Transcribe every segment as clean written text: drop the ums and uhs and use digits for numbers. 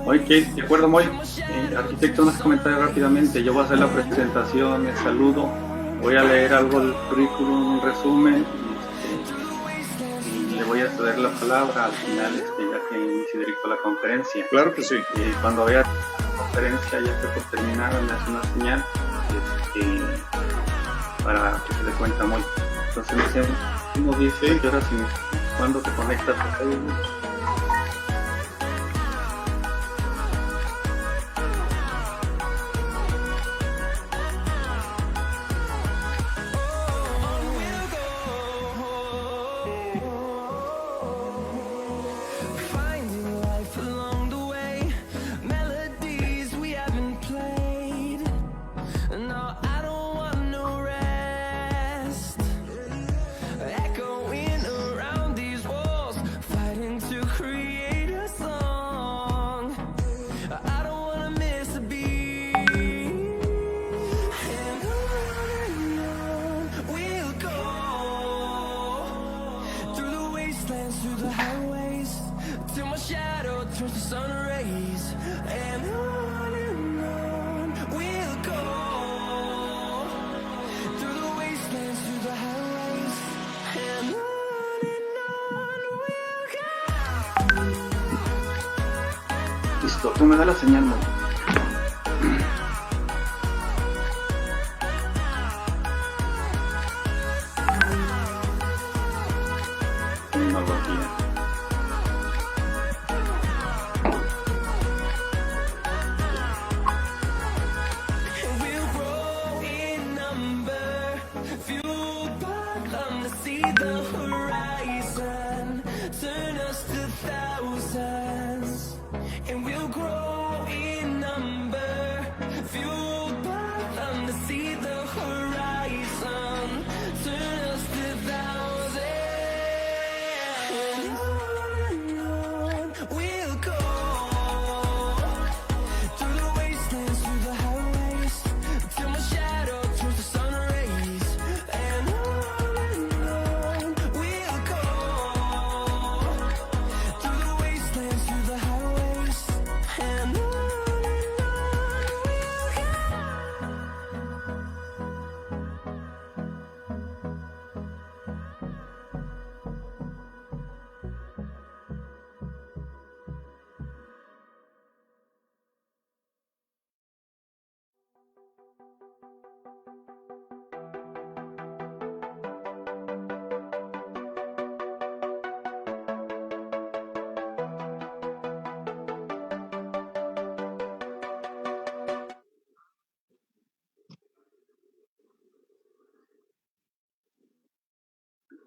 Ok, de acuerdo, Moy. Arquitecto, unos comentarios rápidamente. Yo voy a hacer la presentación, el saludo, voy a leer algo del currículum, un resumen, y le voy a ceder la palabra al final, ya que inicie directo la conferencia. Claro que sí. Cuando vea la conferencia, ya esté por terminar, me hace una señal para que se le cuenta Moy. Entonces, no sé, ¿cómo dice? ¿Qué horas y cuándo te conectas a Facebook? Listo, tú me das la señal, Moy. Tecnología.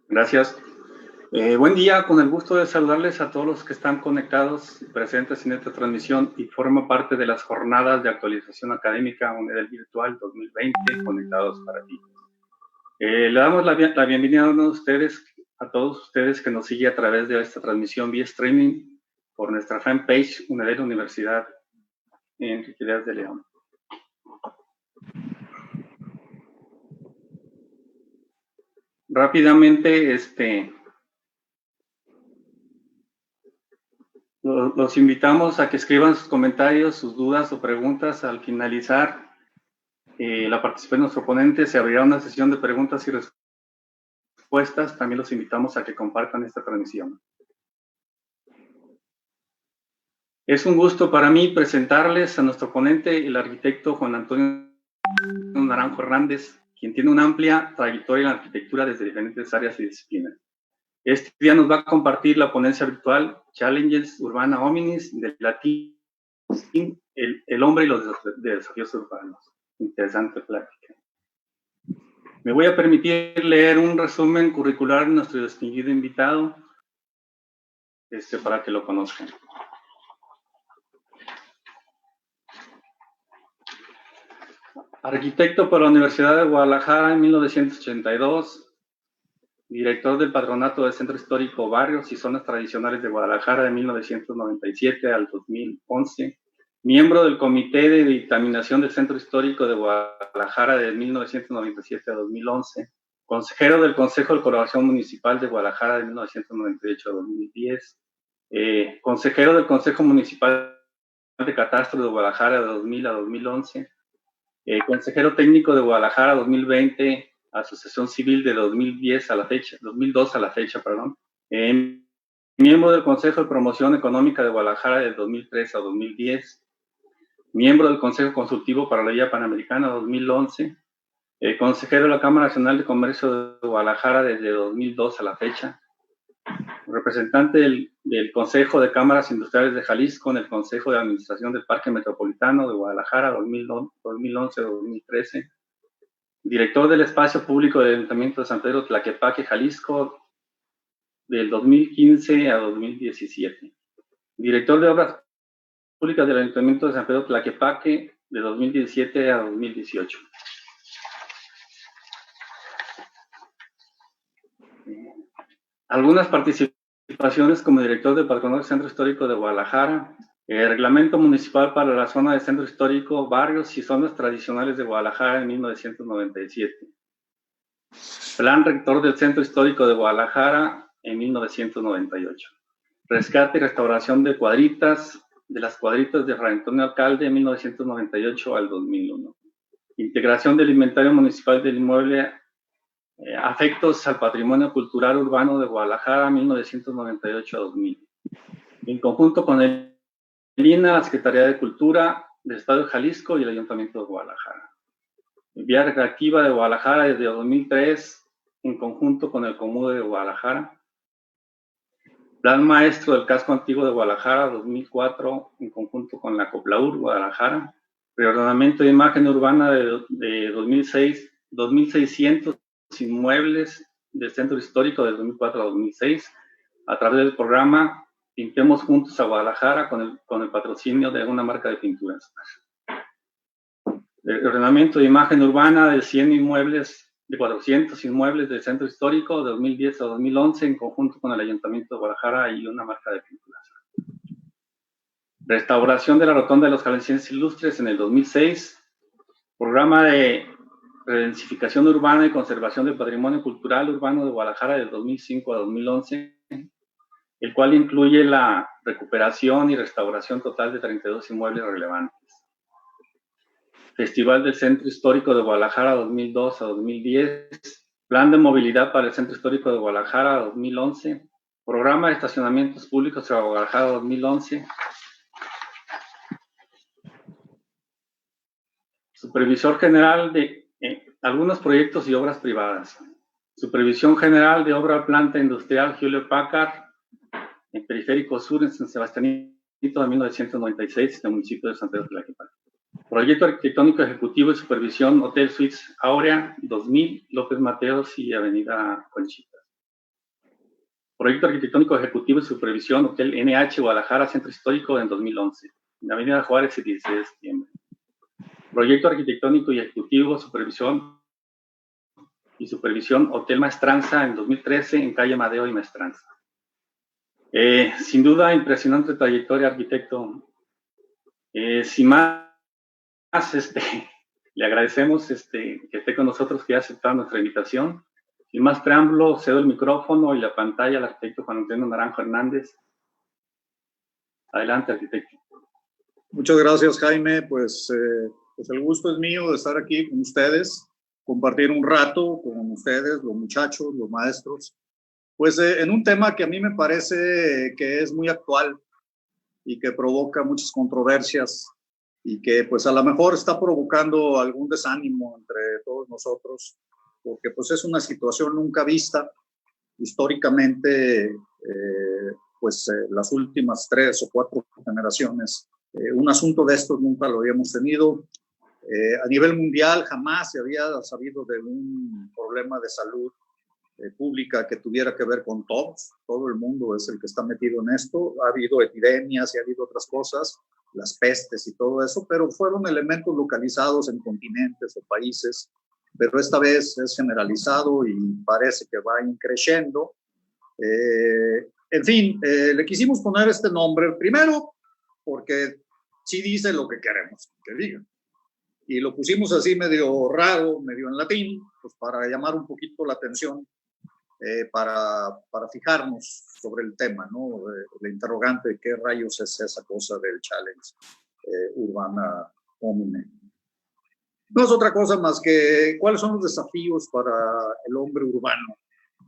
Gracias. Buen día, con el gusto de saludarles a todos los que están conectados y presentes en esta transmisión y forma parte de las jornadas de actualización académica UNED Virtual 2020 Conectados para ti. Le damos la bienvenida a todos ustedes que nos siguen a través de esta transmisión vía streaming por nuestra fanpage UNED Universidad Enrique Díaz de León. Rápidamente, los invitamos a que escriban sus comentarios, sus dudas o preguntas al finalizar la participación de nuestro ponente. Se abrirá una sesión de preguntas y respuestas. También los invitamos a que compartan esta transmisión. Es un gusto para mí presentarles a nuestro ponente, el arquitecto Juan Antonio Naranjo Hernández, quien tiene una amplia trayectoria en la arquitectura desde diferentes áreas y disciplinas. Este día nos va a compartir la ponencia virtual Challenges Urbana Hominis del latín el hombre y los desafíos urbanos. Interesante plática. Me voy a permitir leer un resumen curricular de nuestro distinguido invitado para que lo conozcan. Arquitecto por la Universidad de Guadalajara en 1982, director del Patronato del Centro Histórico Barrios y Zonas Tradicionales de Guadalajara de 1997 al 2011, miembro del Comité de Dictaminación del Centro Histórico de Guadalajara de 1997 a 2011, consejero del Consejo de Colaboración Municipal de Guadalajara de 1998 a 2010, consejero del Consejo Municipal de Catastro de Guadalajara de 2000 a 2011, consejero técnico de Guadalajara 2020, Asociación Civil de 2010 a la fecha, 2002 a la fecha, perdón. Miembro del Consejo de Promoción Económica de Guadalajara de 2003 a 2010, miembro del Consejo Consultivo para la Vía Panamericana 2011, consejero de la Cámara Nacional de Comercio de Guadalajara desde 2002 a la fecha, representante del Consejo de Cámaras Industriales de Jalisco en el Consejo de Administración del Parque Metropolitano de Guadalajara 2011-2013, director del Espacio Público del Ayuntamiento de San Pedro Tlaquepaque, Jalisco, del 2015 a 2017, director de Obras Públicas del Ayuntamiento de San Pedro Tlaquepaque, de 2017 a 2018. Algunas participaciones como director del Patronato del Centro Histórico de Guadalajara, Reglamento Municipal para la Zona de Centro Histórico, Barrios y Zonas Tradicionales de Guadalajara en 1997. Plan Rector del Centro Histórico de Guadalajara en 1998. Rescate y restauración de cuadritas, de las cuadritas de Fray Antonio Alcalde en 1998 al 2001. Integración del inventario municipal del inmueble afectos al patrimonio cultural urbano de Guadalajara 1998 a 2000. En conjunto con el INA, la Secretaría de Cultura del Estado de Jalisco y el Ayuntamiento de Guadalajara. Vía Recreativa de Guadalajara desde 2003 en conjunto con el Comude de Guadalajara. Plan Maestro del Casco Antiguo de Guadalajara 2004 en conjunto con la Coplaur Guadalajara. Reordenamiento de imagen urbana de 2006, 2.600 inmuebles del Centro Histórico de 2004 a 2006 a través del programa Pintemos Juntos a Guadalajara con el patrocinio de una marca de pinturas. El ordenamiento de imagen urbana de 100 inmuebles, de 400 inmuebles del Centro Histórico de 2010 a 2011 en conjunto con el Ayuntamiento de Guadalajara y una marca de pinturas. Restauración de la Rotonda de los Jaliscienses Ilustres en el 2006. Programa de Redensificación Urbana y Conservación del Patrimonio Cultural Urbano de Guadalajara del 2005 a 2011, el cual incluye la recuperación y restauración total de 32 inmuebles relevantes. Festival del Centro Histórico de Guadalajara 2002 a 2010, Plan de Movilidad para el Centro Histórico de Guadalajara 2011, Programa de Estacionamientos Públicos de Guadalajara 2011, Supervisor General de algunos proyectos y obras privadas. Supervisión General de Obra Planta Industrial Hewlett Packard en Periférico Sur en San Sebastianito de 1996 en el municipio de San Pedro Tlaquepaque. Proyecto Arquitectónico Ejecutivo y Supervisión Hotel Suites Aurea 2000 López Mateos y Avenida Conchita. Proyecto Arquitectónico Ejecutivo y Supervisión Hotel NH Guadalajara Centro Histórico en 2011 en Avenida Juárez el 16 de septiembre. Proyecto Arquitectónico y Ejecutivo, Supervisión Hotel Maestranza en 2013 en calle Madeo y Maestranza. Sin duda, impresionante trayectoria, arquitecto. Sin más, le agradecemos que esté con nosotros, que haya aceptado nuestra invitación. Sin más preámbulo, cedo el micrófono y la pantalla al arquitecto Juan Antonio Naranjo Hernández. Adelante, arquitecto. Muchas gracias, Jaime. Pues el gusto es mío de estar aquí con ustedes, compartir un rato con ustedes, los muchachos, los maestros, pues en un tema que a mí me parece que es muy actual y que provoca muchas controversias y que pues a lo mejor está provocando algún desánimo entre todos nosotros, porque pues es una situación nunca vista históricamente, las últimas 3 o 4 generaciones. Un asunto de estos nunca lo habíamos tenido. A nivel mundial jamás se había sabido de un problema de salud pública que tuviera que ver con todos. Todo el mundo es el que está metido en esto. Ha habido epidemias y ha habido otras cosas, las pestes y todo eso, pero fueron elementos localizados en continentes o países. Pero esta vez es generalizado y parece que va increciendo. En fin, le quisimos poner este nombre primero porque sí dice lo que queremos que diga. Y lo pusimos así medio raro, medio en latín, pues para llamar un poquito la atención para fijarnos sobre el tema, ¿no? La interrogante de qué rayos es esa cosa del challenge urbana homine. No es otra cosa más que cuáles son los desafíos para el hombre urbano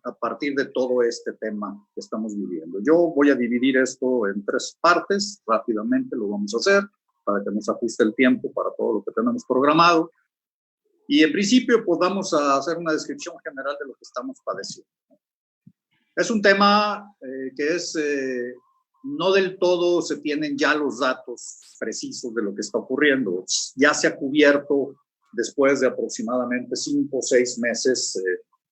a partir de todo este tema que estamos viviendo. Yo voy a dividir esto en 3 partes, rápidamente lo vamos a hacer para que nos ajuste el tiempo para todo lo que tenemos programado. Y en principio pues vamos a hacer una descripción general de lo que estamos padeciendo. Es un tema que es, no del todo se tienen ya los datos precisos de lo que está ocurriendo. Ya se ha cubierto después de aproximadamente 5 o 6 meses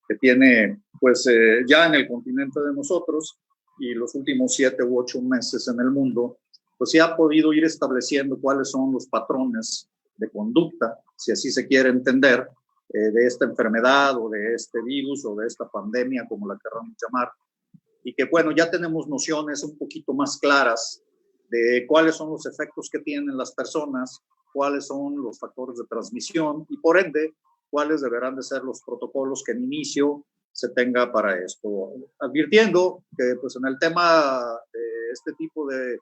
que tiene pues ya en el continente de nosotros y los últimos 7 u 8 meses en el mundo, pues se ha podido ir estableciendo cuáles son los patrones de conducta, si así se quiere entender, de esta enfermedad o de este virus o de esta pandemia, como la queramos llamar, y que bueno, ya tenemos nociones un poquito más claras de cuáles son los efectos que tienen las personas, cuáles son los factores de transmisión y por ende, cuáles deberán de ser los protocolos que en inicio se tenga para esto. Advirtiendo que pues en el tema de este tipo de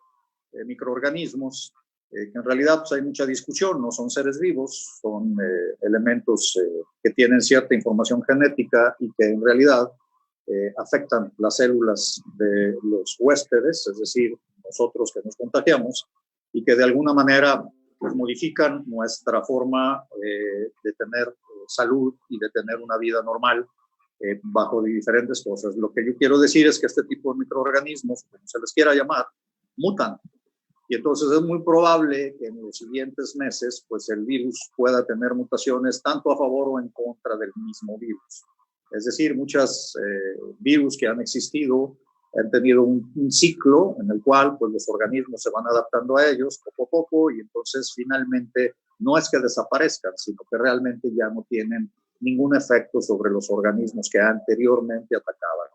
microorganismos, que en realidad pues, hay mucha discusión, no son seres vivos, son elementos que tienen cierta información genética y que en realidad afectan las células de los huéspedes, es decir, nosotros que nos contagiamos, y que de alguna manera pues, modifican nuestra forma de tener salud y de tener una vida normal bajo diferentes cosas. Lo que yo quiero decir es que este tipo de microorganismos, como se les quiera llamar, mutan. Y entonces es muy probable que en los siguientes meses pues el virus pueda tener mutaciones tanto a favor o en contra del mismo virus. Es decir, muchos virus que han existido han tenido un ciclo en el cual pues, los organismos se van adaptando a ellos poco a poco y entonces finalmente no es que desaparezcan, sino que realmente ya no tienen ningún efecto sobre los organismos que anteriormente atacaban.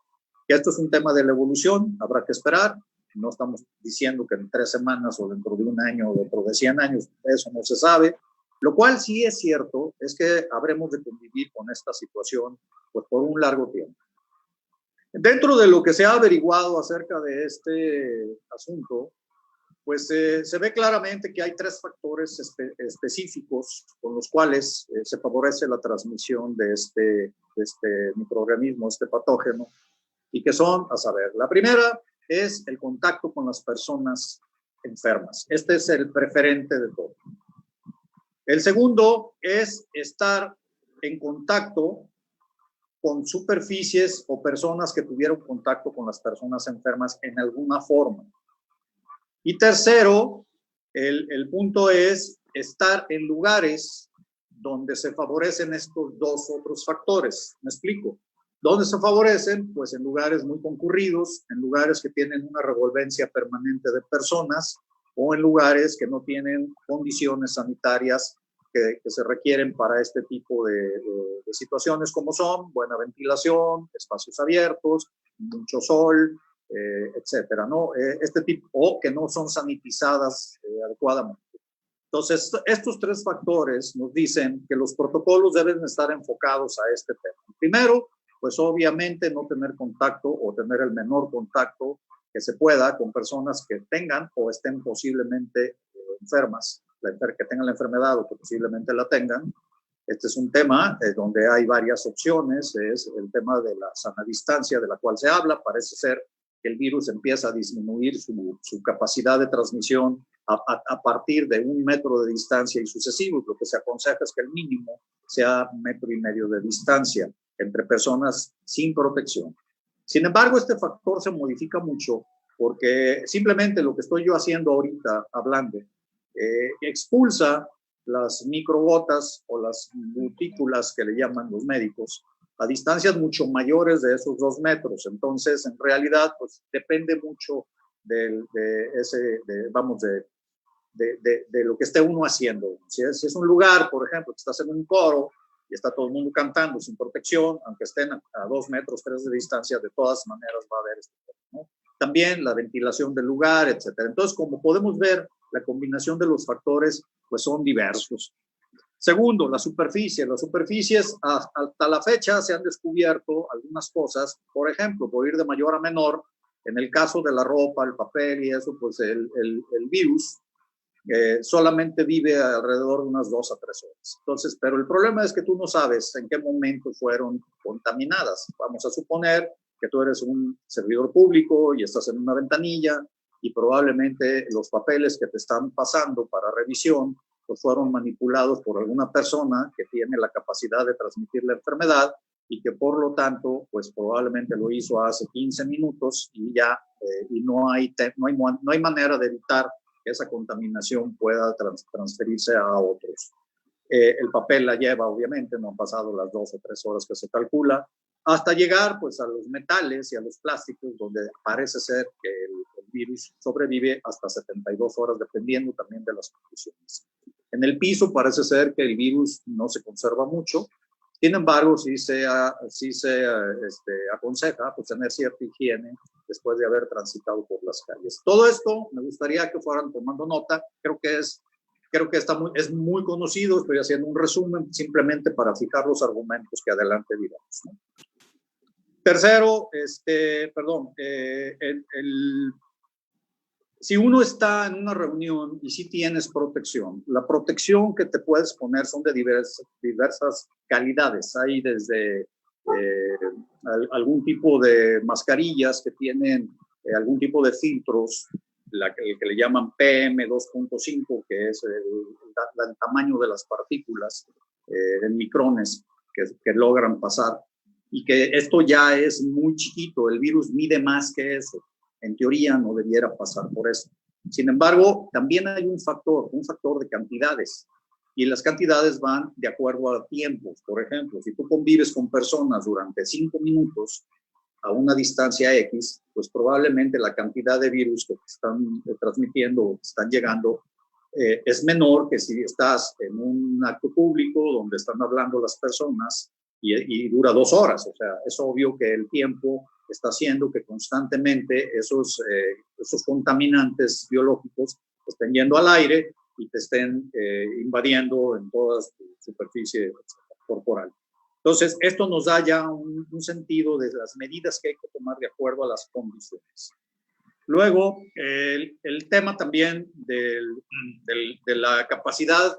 Y esto es un tema de la evolución, habrá que esperar. No estamos diciendo que en 3 semanas o dentro de 1 año o dentro de 100 años, eso no se sabe. Lo cual sí es cierto, es que habremos de convivir con esta situación pues, por un largo tiempo. Dentro de lo que se ha averiguado acerca de este asunto, pues se ve claramente que hay 3 factores específicos con los cuales se favorece la transmisión de este microorganismo, este patógeno, y que son, a saber, la primera es el contacto con las personas enfermas. Este es el preferente de todo. El segundo es estar en contacto con superficies o personas que tuvieron contacto con las personas enfermas en alguna forma. Y tercero, el punto es estar en lugares donde se favorecen estos 2 otros factores. ¿Me explico? ¿Dónde se favorecen? Pues en lugares muy concurridos, en lugares que tienen una revolvencia permanente de personas o en lugares que no tienen condiciones sanitarias que se requieren para este tipo de situaciones como son buena ventilación, espacios abiertos, mucho sol, etcétera, ¿no? Este tipo, o que no son sanitizadas adecuadamente. Entonces, estos 3 factores nos dicen que los protocolos deben estar enfocados a este tema. Primero, pues obviamente no tener contacto o tener el menor contacto que se pueda con personas que tengan o estén posiblemente enfermas, que tengan la enfermedad o que posiblemente la tengan. Este es un tema donde hay varias opciones, es el tema de la sana distancia de la cual se habla. Parece ser que el virus empieza a disminuir su capacidad de transmisión a partir de 1 metro de distancia y sucesivos. Lo que se aconseja es que el mínimo sea 1,5 metros de distancia entre personas sin protección. Sin embargo, este factor se modifica mucho porque simplemente lo que estoy yo haciendo ahorita, hablando, expulsa las microgotas o las gotículas que le llaman los médicos a distancias mucho mayores de esos 2 metros. Entonces, en realidad, pues depende mucho de lo que esté uno haciendo. Si es un lugar, por ejemplo, que estás en un coro y está todo el mundo cantando sin protección, aunque estén a 2 metros, 3 de distancia, de todas maneras va a haber este tema, ¿no? También la ventilación del lugar, etcétera. Entonces, como podemos ver, la combinación de los factores pues son diversos. Segundo, la superficie. Las superficies, hasta la fecha se han descubierto algunas cosas. Por ejemplo, por ir de mayor a menor, en el caso de la ropa, el papel y eso, pues el virus solamente vive alrededor de unas 2 a 3 horas. Entonces, pero el problema es que tú no sabes en qué momento fueron contaminadas. Vamos a suponer que tú eres un servidor público y estás en una ventanilla y probablemente los papeles que te están pasando para revisión pues fueron manipulados por alguna persona que tiene la capacidad de transmitir la enfermedad y que por lo tanto, pues probablemente lo hizo hace 15 minutos y ya y no hay manera de evitar que esa contaminación pueda transferirse a otros. El papel la lleva, obviamente, no han pasado las 2 o 3 horas que se calcula, hasta llegar pues a los metales y a los plásticos, donde parece ser que el virus sobrevive hasta 72 horas, dependiendo también de las condiciones. En el piso parece ser que el virus no se conserva mucho, sin embargo, sí se aconseja pues, tener cierta higiene después de haber transitado por las calles. Todo esto me gustaría que fueran tomando nota. Creo que es muy conocido. Estoy haciendo un resumen simplemente para fijar los argumentos que adelante diremos, ¿no? Tercero, si uno está en una reunión y si tienes protección, la protección que te puedes poner son de diversas calidades. Hay desde algún tipo de mascarillas que tienen algún tipo de filtros, el que le llaman PM2.5, que es el tamaño de las partículas en micrones que logran pasar, y que esto ya es muy chiquito, el virus mide más que eso. En teoría no debiera pasar por eso. Sin embargo, también hay un factor de cantidades, y las cantidades van de acuerdo a tiempos. Por ejemplo, si tú convives con personas durante 5 minutos a una distancia X, pues probablemente la cantidad de virus que te están transmitiendo o que están llegando es menor que si estás en un acto público donde están hablando las personas y dura 2 horas. O sea, es obvio que el tiempo está haciendo que constantemente esos contaminantes biológicos estén yendo al aire y te estén invadiendo en toda tu superficie corporal. Entonces, esto nos da ya un sentido de las medidas que hay que tomar de acuerdo a las condiciones. Luego, el tema también de la capacidad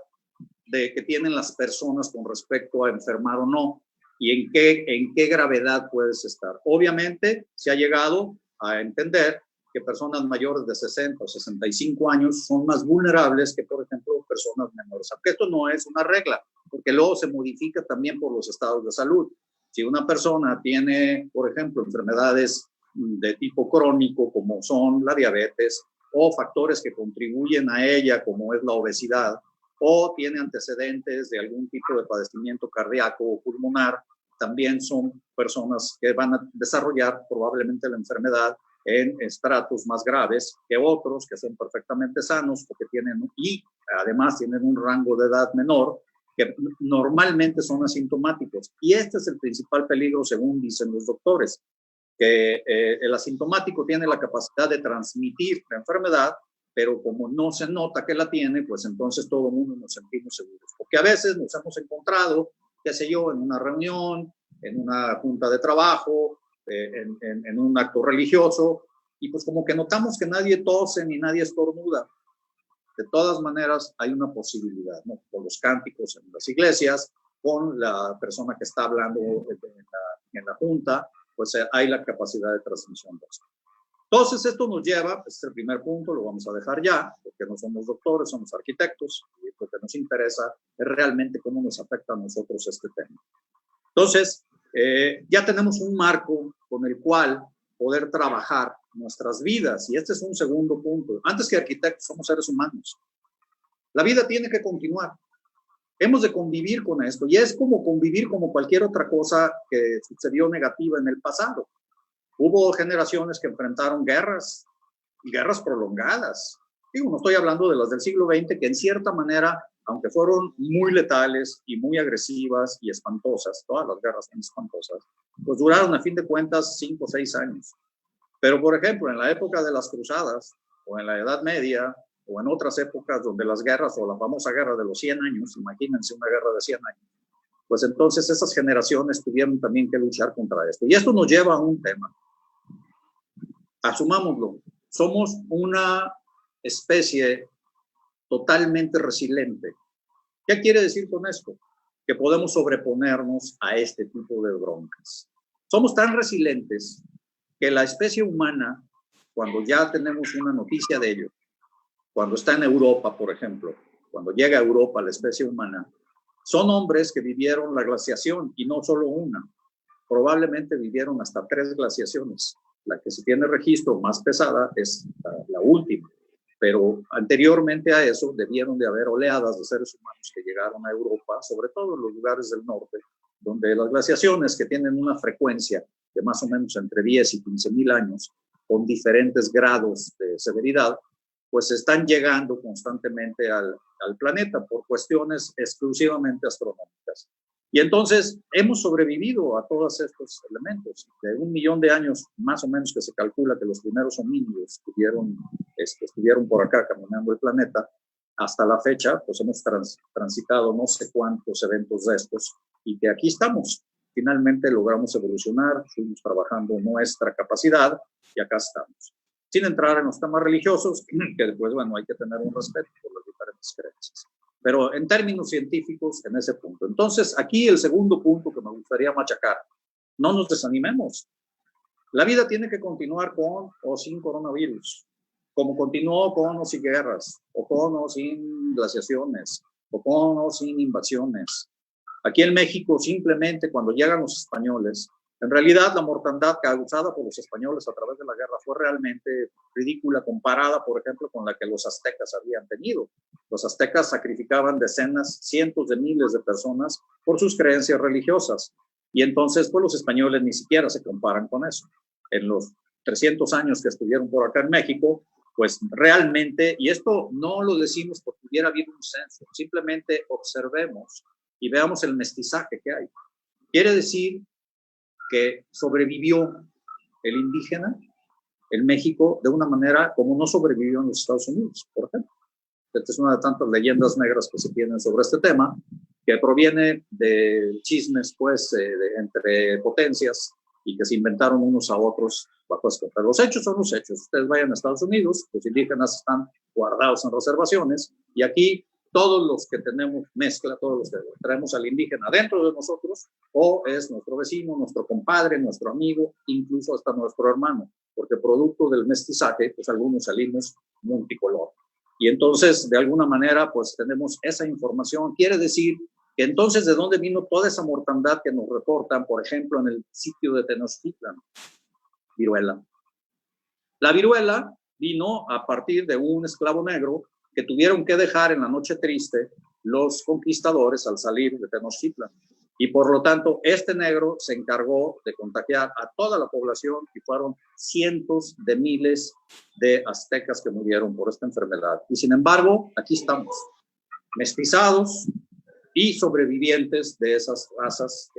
que tienen las personas con respecto a enfermar o no, y en qué gravedad puedes estar. Obviamente, se ha llegado a entender que personas mayores de 60 o 65 años son más vulnerables que, por ejemplo, personas menores. Aunque esto no es una regla, porque luego se modifica también por los estados de salud. Si una persona tiene, por ejemplo, enfermedades de tipo crónico, como son la diabetes, o factores que contribuyen a ella, como es la obesidad, o tiene antecedentes de algún tipo de padecimiento cardíaco o pulmonar, también son personas que van a desarrollar probablemente la enfermedad en estratos más graves que otros que son perfectamente sanos porque y además tienen un rango de edad menor, que normalmente son asintomáticos. Y este es el principal peligro, según dicen los doctores, que el asintomático tiene la capacidad de transmitir la enfermedad, pero como no se nota que la tiene, pues entonces todo el mundo nos sentimos seguros. Porque a veces nos hemos encontrado, qué sé yo, en una reunión, en una junta de trabajo, en un acto religioso, y pues como que notamos que nadie tose ni nadie estornuda. De todas maneras, hay una posibilidad, ¿no? Con los cánticos en las iglesias, con la persona que está hablando en la junta, pues hay la capacidad de transmisión de esto. Entonces, esto nos lleva, este es el primer punto, lo vamos a dejar ya, porque no somos doctores, somos arquitectos, y lo que nos interesa es realmente cómo nos afecta a nosotros este tema. Entonces, ya tenemos un marco con el cual poder trabajar nuestras vidas, y este es un segundo punto. Antes que arquitectos, somos seres humanos. La vida tiene que continuar. Hemos de convivir con esto, y es como convivir como cualquier otra cosa que sucedió negativa en el pasado. Hubo generaciones que enfrentaron guerras, y guerras prolongadas. Digo, no estoy hablando de las del siglo XX, que en cierta manera, aunque fueron muy letales y muy agresivas y espantosas, todas las guerras son espantosas, pues duraron a fin de cuentas 5 o 6 años. Pero, por ejemplo, en la época de las cruzadas, o en la Edad Media, o en otras épocas donde las guerras, o la famosa guerra de los 100 años, imagínense una guerra de 100 años, pues entonces esas generaciones tuvieron también que luchar contra esto. Y esto nos lleva a un tema. Asumámoslo, somos una especie totalmente resiliente. ¿Qué quiere decir con esto? Que podemos sobreponernos a este tipo de broncas. Somos tan resilientes que la especie humana, cuando ya tenemos una noticia de ello, cuando está en Europa, por ejemplo, cuando llega a Europa la especie humana, son hombres que vivieron la glaciación y no solo una, probablemente vivieron hasta 3 glaciaciones. La que se tiene registro más pesada es la última, pero anteriormente a eso debieron de haber oleadas de seres humanos que llegaron a Europa, sobre todo en los lugares del norte, donde las glaciaciones, que tienen una frecuencia de más o menos entre 10 y 15 mil años, con diferentes grados de severidad, pues están llegando constantemente al planeta por cuestiones exclusivamente astronómicas. Y entonces hemos sobrevivido a todos estos elementos. De 1 millón de años, más o menos, que se calcula que los primeros homínidos estuvieron por acá caminando el planeta, hasta la fecha, pues hemos transitado no sé cuántos eventos de estos, y que aquí estamos. Finalmente logramos evolucionar, fuimos trabajando nuestra capacidad, y acá estamos. Sin entrar en los temas religiosos, que después, bueno, hay que tener un respeto por las diferentes creencias. Pero en términos científicos, en ese punto. Entonces, aquí el segundo punto que me gustaría machacar: no nos desanimemos. La vida tiene que continuar con o sin coronavirus, como continuó con o sin guerras, o con o sin glaciaciones, o con o sin invasiones. Aquí en México, simplemente cuando llegan los españoles, en realidad la mortandad causada por los españoles a través de la guerra fue realmente ridícula comparada, por ejemplo, con la que los aztecas habían tenido. Los aztecas sacrificaban decenas, cientos de miles de personas por sus creencias religiosas. Y entonces, pues los españoles ni siquiera se comparan con eso. En los 300 años que estuvieron por acá en México, pues realmente, y esto no lo decimos porque hubiera habido un censo, simplemente observemos y veamos el mestizaje que hay. Quiere decir que sobrevivió el indígena en México de una manera como no sobrevivió en los Estados Unidos, por ejemplo. Esta es una de tantas leyendas negras que se tienen sobre este tema, que proviene de chismes, pues, entre potencias, y que se inventaron unos a otros bajo esto. Pero los hechos son los hechos. Ustedes vayan a Estados Unidos, los indígenas están guardados en reservaciones, y aquí todos los que tenemos mezcla, todos los que traemos al indígena dentro de nosotros, o es nuestro vecino, nuestro compadre, nuestro amigo, incluso hasta nuestro hermano, porque producto del mestizaje, pues algunos salimos multicolor. Y entonces, de alguna manera, pues tenemos esa información. Quiere decir que entonces, ¿de dónde vino toda esa mortandad que nos reportan, por ejemplo, en el sitio de Tenochtitlan? Viruela. La viruela vino a partir de un esclavo negro que tuvieron que dejar en la noche triste los conquistadores al salir de Tenochtitlan. Y por lo tanto, este negro se encargó de contagiar a toda la población, y fueron cientos de miles de aztecas que murieron por esta enfermedad. Y sin embargo, aquí estamos, mestizados y sobrevivientes de esas razas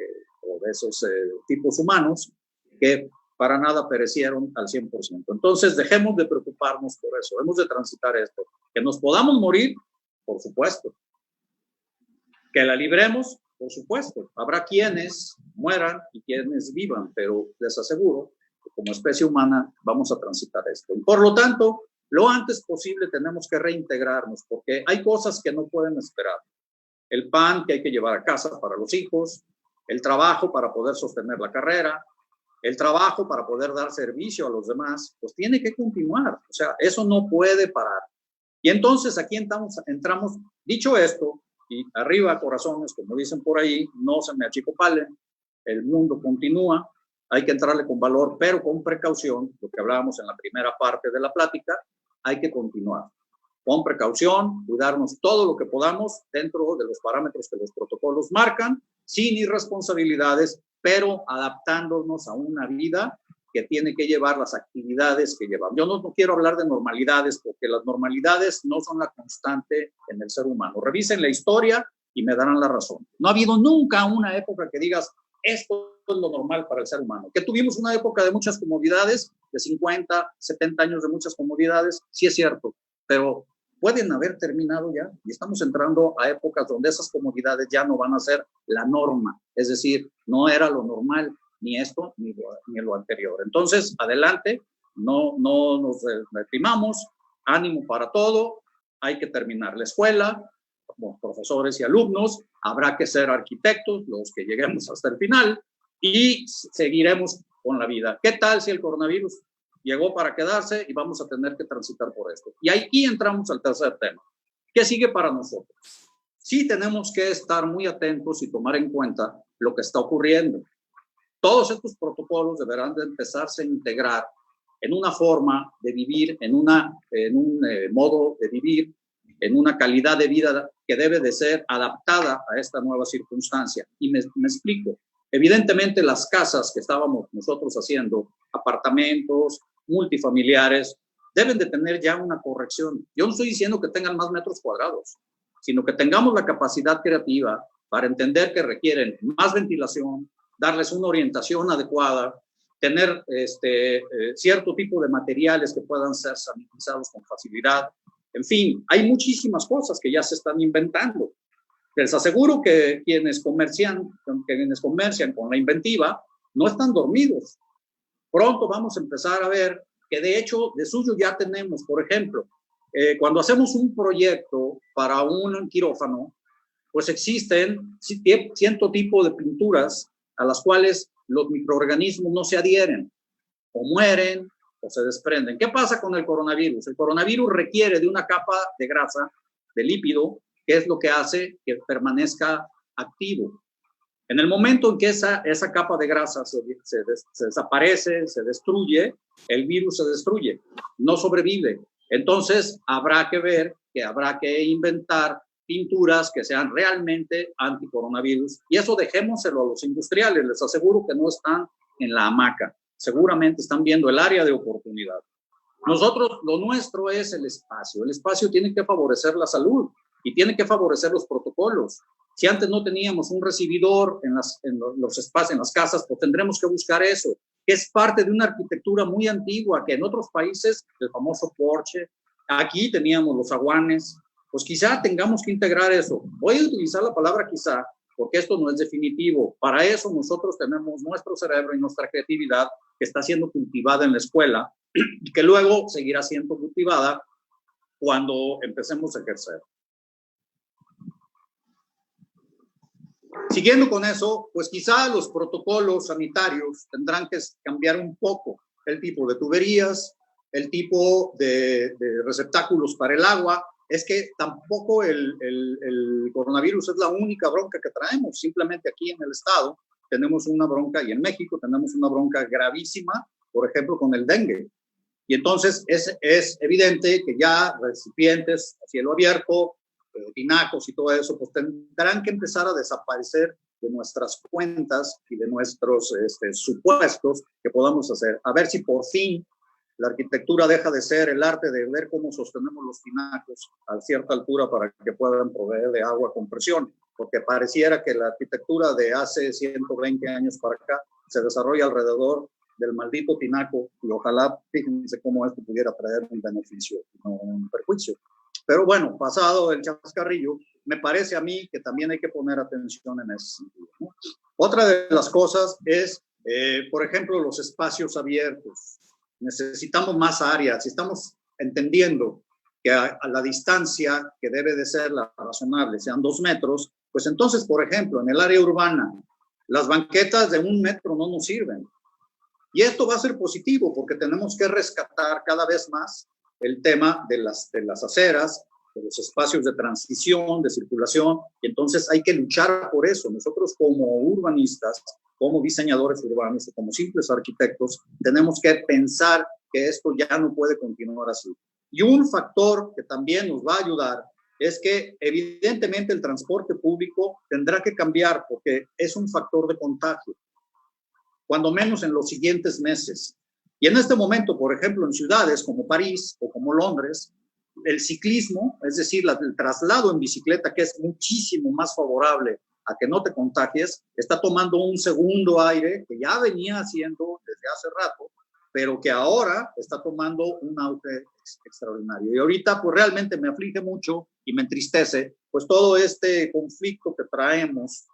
o de esos tipos humanos que para nada perecieron al 100%. Entonces, dejemos de preocuparnos por eso, hemos de transitar esto. Que nos podamos morir, por supuesto. Que la libremos, por supuesto. Habrá quienes mueran y quienes vivan, pero les aseguro que como especie humana vamos a transitar esto. Y por lo tanto, lo antes posible tenemos que reintegrarnos, porque hay cosas que no pueden esperar. El pan que hay que llevar a casa para los hijos, el trabajo para poder sostener la carrera, el trabajo para poder dar servicio a los demás, pues tiene que continuar. O sea, eso no puede parar. Y entonces aquí entramos, dicho esto, y arriba corazones, como dicen por ahí, no se me achicopalen, el mundo continúa, hay que entrarle con valor, pero con precaución, lo que hablábamos en la primera parte de la plática, hay que continuar. Con precaución, cuidarnos todo lo que podamos dentro de los parámetros que los protocolos marcan, sin irresponsabilidades, pero adaptándonos a una vida que tiene que llevar las actividades que llevamos. Yo no quiero hablar de normalidades, porque las normalidades no son la constante en el ser humano. Revisen la historia y me darán la razón. No ha habido nunca una época que digas, esto es lo normal para el ser humano. Que tuvimos una época de muchas comodidades, de 50, 70 años de muchas comodidades, sí es cierto, pero pueden haber terminado ya, y estamos entrando a épocas donde esas comodidades ya no van a ser la norma, es decir, no era lo normal, ni esto, ni lo anterior. Entonces, adelante, no nos deprimamos, ánimo para todo, hay que terminar la escuela, como profesores y alumnos, habrá que ser arquitectos, los que lleguemos hasta el final, y seguiremos con la vida. ¿Qué tal si el coronavirus llegó para quedarse y vamos a tener que transitar por esto? Y aquí entramos al tercer tema. ¿Qué sigue para nosotros? Sí tenemos que estar muy atentos y tomar en cuenta lo que está ocurriendo. Todos estos protocolos deberán de empezarse a integrar en una forma de vivir, en un modo de vivir, en una calidad de vida que debe de ser adaptada a esta nueva circunstancia. Y me explico. Evidentemente, las casas que estábamos nosotros haciendo, apartamentos, multifamiliares, deben de tener ya una corrección. Yo no estoy diciendo que tengan más metros cuadrados, sino que tengamos la capacidad creativa para entender que requieren más ventilación, darles una orientación adecuada, tener cierto tipo de materiales que puedan ser sanitizados con facilidad. En fin, hay muchísimas cosas que ya se están inventando. Les aseguro que quienes comercian con la inventiva no están dormidos. Pronto vamos a empezar a ver que de hecho de suyo ya tenemos, por ejemplo, cuando hacemos un proyecto para un quirófano, pues existen cierto tipo de pinturas a las cuales los microorganismos no se adhieren, o mueren, o se desprenden. ¿Qué pasa con el coronavirus? El coronavirus requiere de una capa de grasa, de lípido, que es lo que hace que permanezca activo. En el momento en que esa capa de grasa se desaparece, se destruye, el virus se destruye, no sobrevive. Entonces, habrá que inventar pinturas que sean realmente anticoronavirus. Y eso dejémoselo a los industriales. Les aseguro que no están en la hamaca. Seguramente están viendo el área de oportunidad. Nosotros, lo nuestro es el espacio. El espacio tiene que favorecer la salud y tiene que favorecer los protocolos. Si antes no teníamos un recibidor en los espacios, en las casas, pues tendremos que buscar eso, que es parte de una arquitectura muy antigua, que en otros países, el famoso porche, aquí teníamos los aguanes, pues quizá tengamos que integrar eso. Voy a utilizar la palabra quizá, porque esto no es definitivo. Para eso nosotros tenemos nuestro cerebro y nuestra creatividad que está siendo cultivada en la escuela y que luego seguirá siendo cultivada cuando empecemos a ejercer. Siguiendo con eso, pues quizá los protocolos sanitarios tendrán que cambiar un poco el tipo de tuberías, el tipo de receptáculos para el agua. Es que tampoco el coronavirus es la única bronca que traemos. Simplemente aquí en el estado tenemos una bronca y en México tenemos una bronca gravísima, por ejemplo, con el dengue. Y entonces es evidente que ya recipientes a cielo abierto, tinacos y todo eso, pues tendrán que empezar a desaparecer de nuestras cuentas y de nuestros supuestos que podamos hacer. A ver si por fin la arquitectura deja de ser el arte de ver cómo sostenemos los tinacos a cierta altura para que puedan proveer de agua con presión, porque pareciera que la arquitectura de hace 120 años para acá se desarrolla alrededor del maldito tinaco y ojalá, fíjense cómo esto pudiera traer un beneficio, no un perjuicio. Pero bueno, pasado el chascarrillo, me parece a mí que también hay que poner atención en ese sentido, ¿no? Otra de las cosas es, por ejemplo, los espacios abiertos. Necesitamos más áreas. Si estamos entendiendo que a la distancia que debe de ser la razonable sean 2 metros, pues entonces, por ejemplo, en el área urbana, las banquetas de 1 metro no nos sirven. Y esto va a ser positivo porque tenemos que rescatar cada vez más el tema de las aceras, de los espacios de transición, de circulación, y entonces hay que luchar por eso. Nosotros como urbanistas, como diseñadores urbanos o como simples arquitectos, tenemos que pensar que esto ya no puede continuar así. Y un factor que también nos va a ayudar es que evidentemente el transporte público tendrá que cambiar porque es un factor de contagio, cuando menos en los siguientes meses. Y en este momento, por ejemplo, en ciudades como París o como Londres, el ciclismo, es decir, el traslado en bicicleta, que es muchísimo más favorable a que no te contagies, está tomando un segundo aire que ya venía haciendo desde hace rato, pero que ahora está tomando un auge extraordinario. Y ahorita pues realmente me aflige mucho y me entristece pues todo este conflicto que traemos,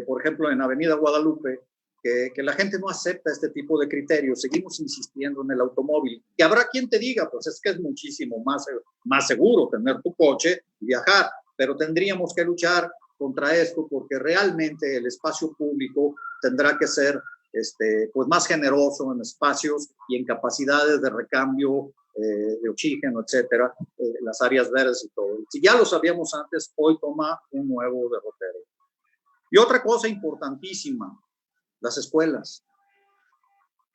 por ejemplo en Avenida Guadalupe, que la gente no acepta este tipo de criterios. Seguimos insistiendo en el automóvil, que habrá quien te diga, pues es que es muchísimo más seguro tener tu coche y viajar, pero tendríamos que luchar contra esto porque realmente el espacio público tendrá que ser pues más generoso en espacios y en capacidades de recambio de oxígeno, etcétera, las áreas verdes y todo. Si ya lo sabíamos antes, hoy toma un nuevo derrotero. Y otra cosa importantísima, las escuelas.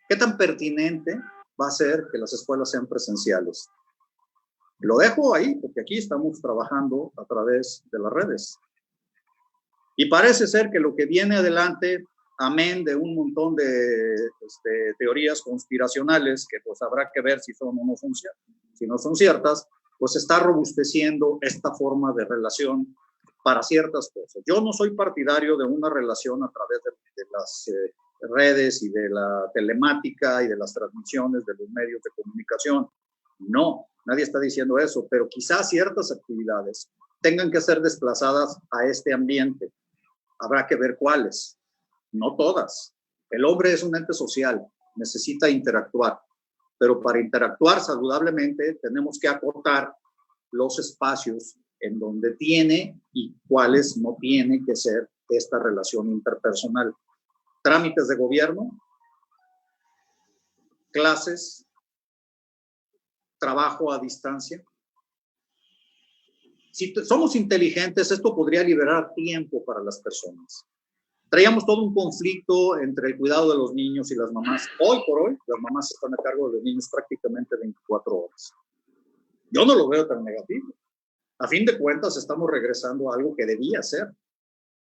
¿Qué tan pertinente va a ser que las escuelas sean presenciales? Lo dejo ahí porque aquí estamos trabajando a través de las redes. Y parece ser que lo que viene adelante, amén de un montón de teorías conspiracionales que pues habrá que ver si son o no son ciertas, si no son ciertas, pues está robusteciendo esta forma de relación para ciertas cosas. Yo no soy partidario de una relación a través de las redes y de la telemática y de las transmisiones de los medios de comunicación. No, nadie está diciendo eso, pero quizás ciertas actividades tengan que ser desplazadas a este ambiente. Habrá que ver cuáles, no todas. El hombre es un ente social, necesita interactuar, pero para interactuar saludablemente tenemos que acotar los espacios en donde tiene y cuáles no tiene que ser esta relación interpersonal. Trámites de gobierno, clases, trabajo a distancia. Si somos inteligentes, esto podría liberar tiempo para las personas. Traíamos todo un conflicto entre el cuidado de los niños y las mamás. Hoy por hoy, las mamás están a cargo de los niños prácticamente 24 horas. Yo no lo veo tan negativo. A fin de cuentas, estamos regresando a algo que debía ser.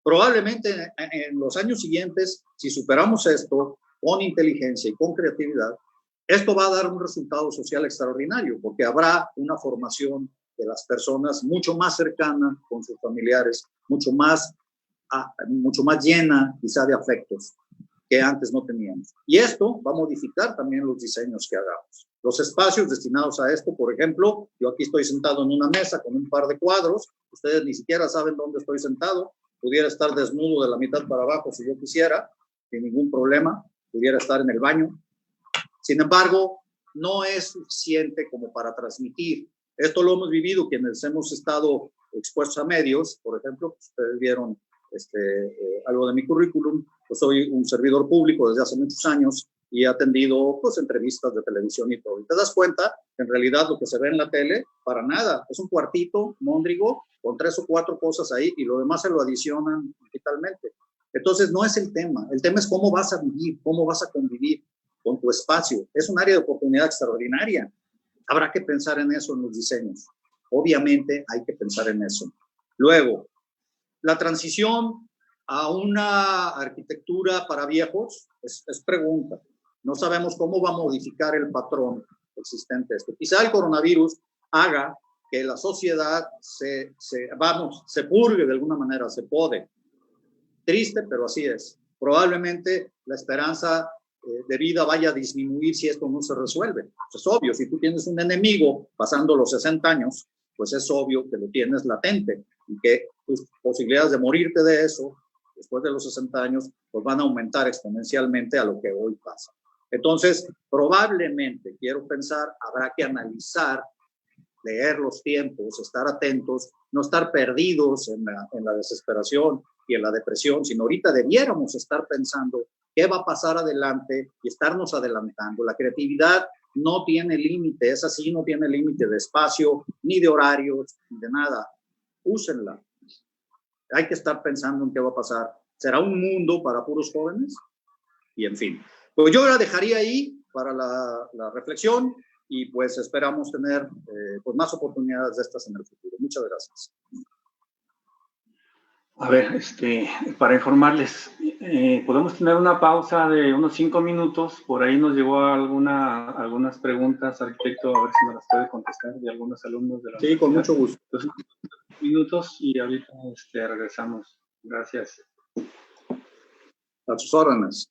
Probablemente en los años siguientes, si superamos esto con inteligencia y con creatividad, esto va a dar un resultado social extraordinario, porque habrá una formación de las personas mucho más cercana con sus familiares, mucho más llena quizá de afectos que antes no teníamos. Y esto va a modificar también los diseños que hagamos. Los espacios destinados a esto, por ejemplo, yo aquí estoy sentado en una mesa con un par de cuadros, ustedes ni siquiera saben dónde estoy sentado, pudiera estar desnudo de la mitad para abajo si yo quisiera, sin ningún problema, pudiera estar en el baño. Sin embargo, no es suficiente como para transmitir. Esto lo hemos vivido quienes hemos estado expuestos a medios, por ejemplo, ustedes vieron algo de mi currículum, pues soy un servidor público desde hace muchos años y he atendido pues entrevistas de televisión y todo. Y te das cuenta que en realidad lo que se ve en la tele, para nada, es un cuartito móndrigo con 3 o 4 cosas ahí y lo demás se lo adicionan digitalmente. Entonces no es el tema es cómo vas a vivir, cómo vas a convivir con tu espacio. Es un área de oportunidad extraordinaria. Habrá que pensar en eso en los diseños. Obviamente hay que pensar en eso. Luego, la transición a una arquitectura para viejos es pregunta. No sabemos cómo va a modificar el patrón existente. Quizá el coronavirus haga que la sociedad se purgue de alguna manera, se pode. Triste, pero así es. Probablemente la esperanza de vida vaya a disminuir si esto no se resuelve. Pues es obvio, si tú tienes un enemigo pasando los 60 años, pues es obvio que lo tienes latente y que tus posibilidades de morirte de eso después de los 60 años pues van a aumentar exponencialmente a lo que hoy pasa. Entonces, probablemente, quiero pensar, habrá que analizar, leer los tiempos, estar atentos, no estar perdidos en la desesperación y en la depresión, sino ahorita debiéramos estar pensando qué va a pasar adelante y estarnos adelantando. La creatividad no tiene límite, esa sí no tiene límite de espacio, ni de horarios, ni de nada. Úsenla. Hay que estar pensando en qué va a pasar. ¿Será un mundo para puros jóvenes? Y en fin. Pues yo la dejaría ahí para la reflexión y pues esperamos tener pues más oportunidades de estas en el futuro. Muchas gracias. A ver, para informarles, podemos tener una pausa de unos 5 minutos. Por ahí nos llegó algunas preguntas, arquitecto, a ver si me las puede contestar, de algunos alumnos de la Sí, con mucho gusto. Entonces, 5 minutos y ahorita regresamos. Gracias. A sus órdenes.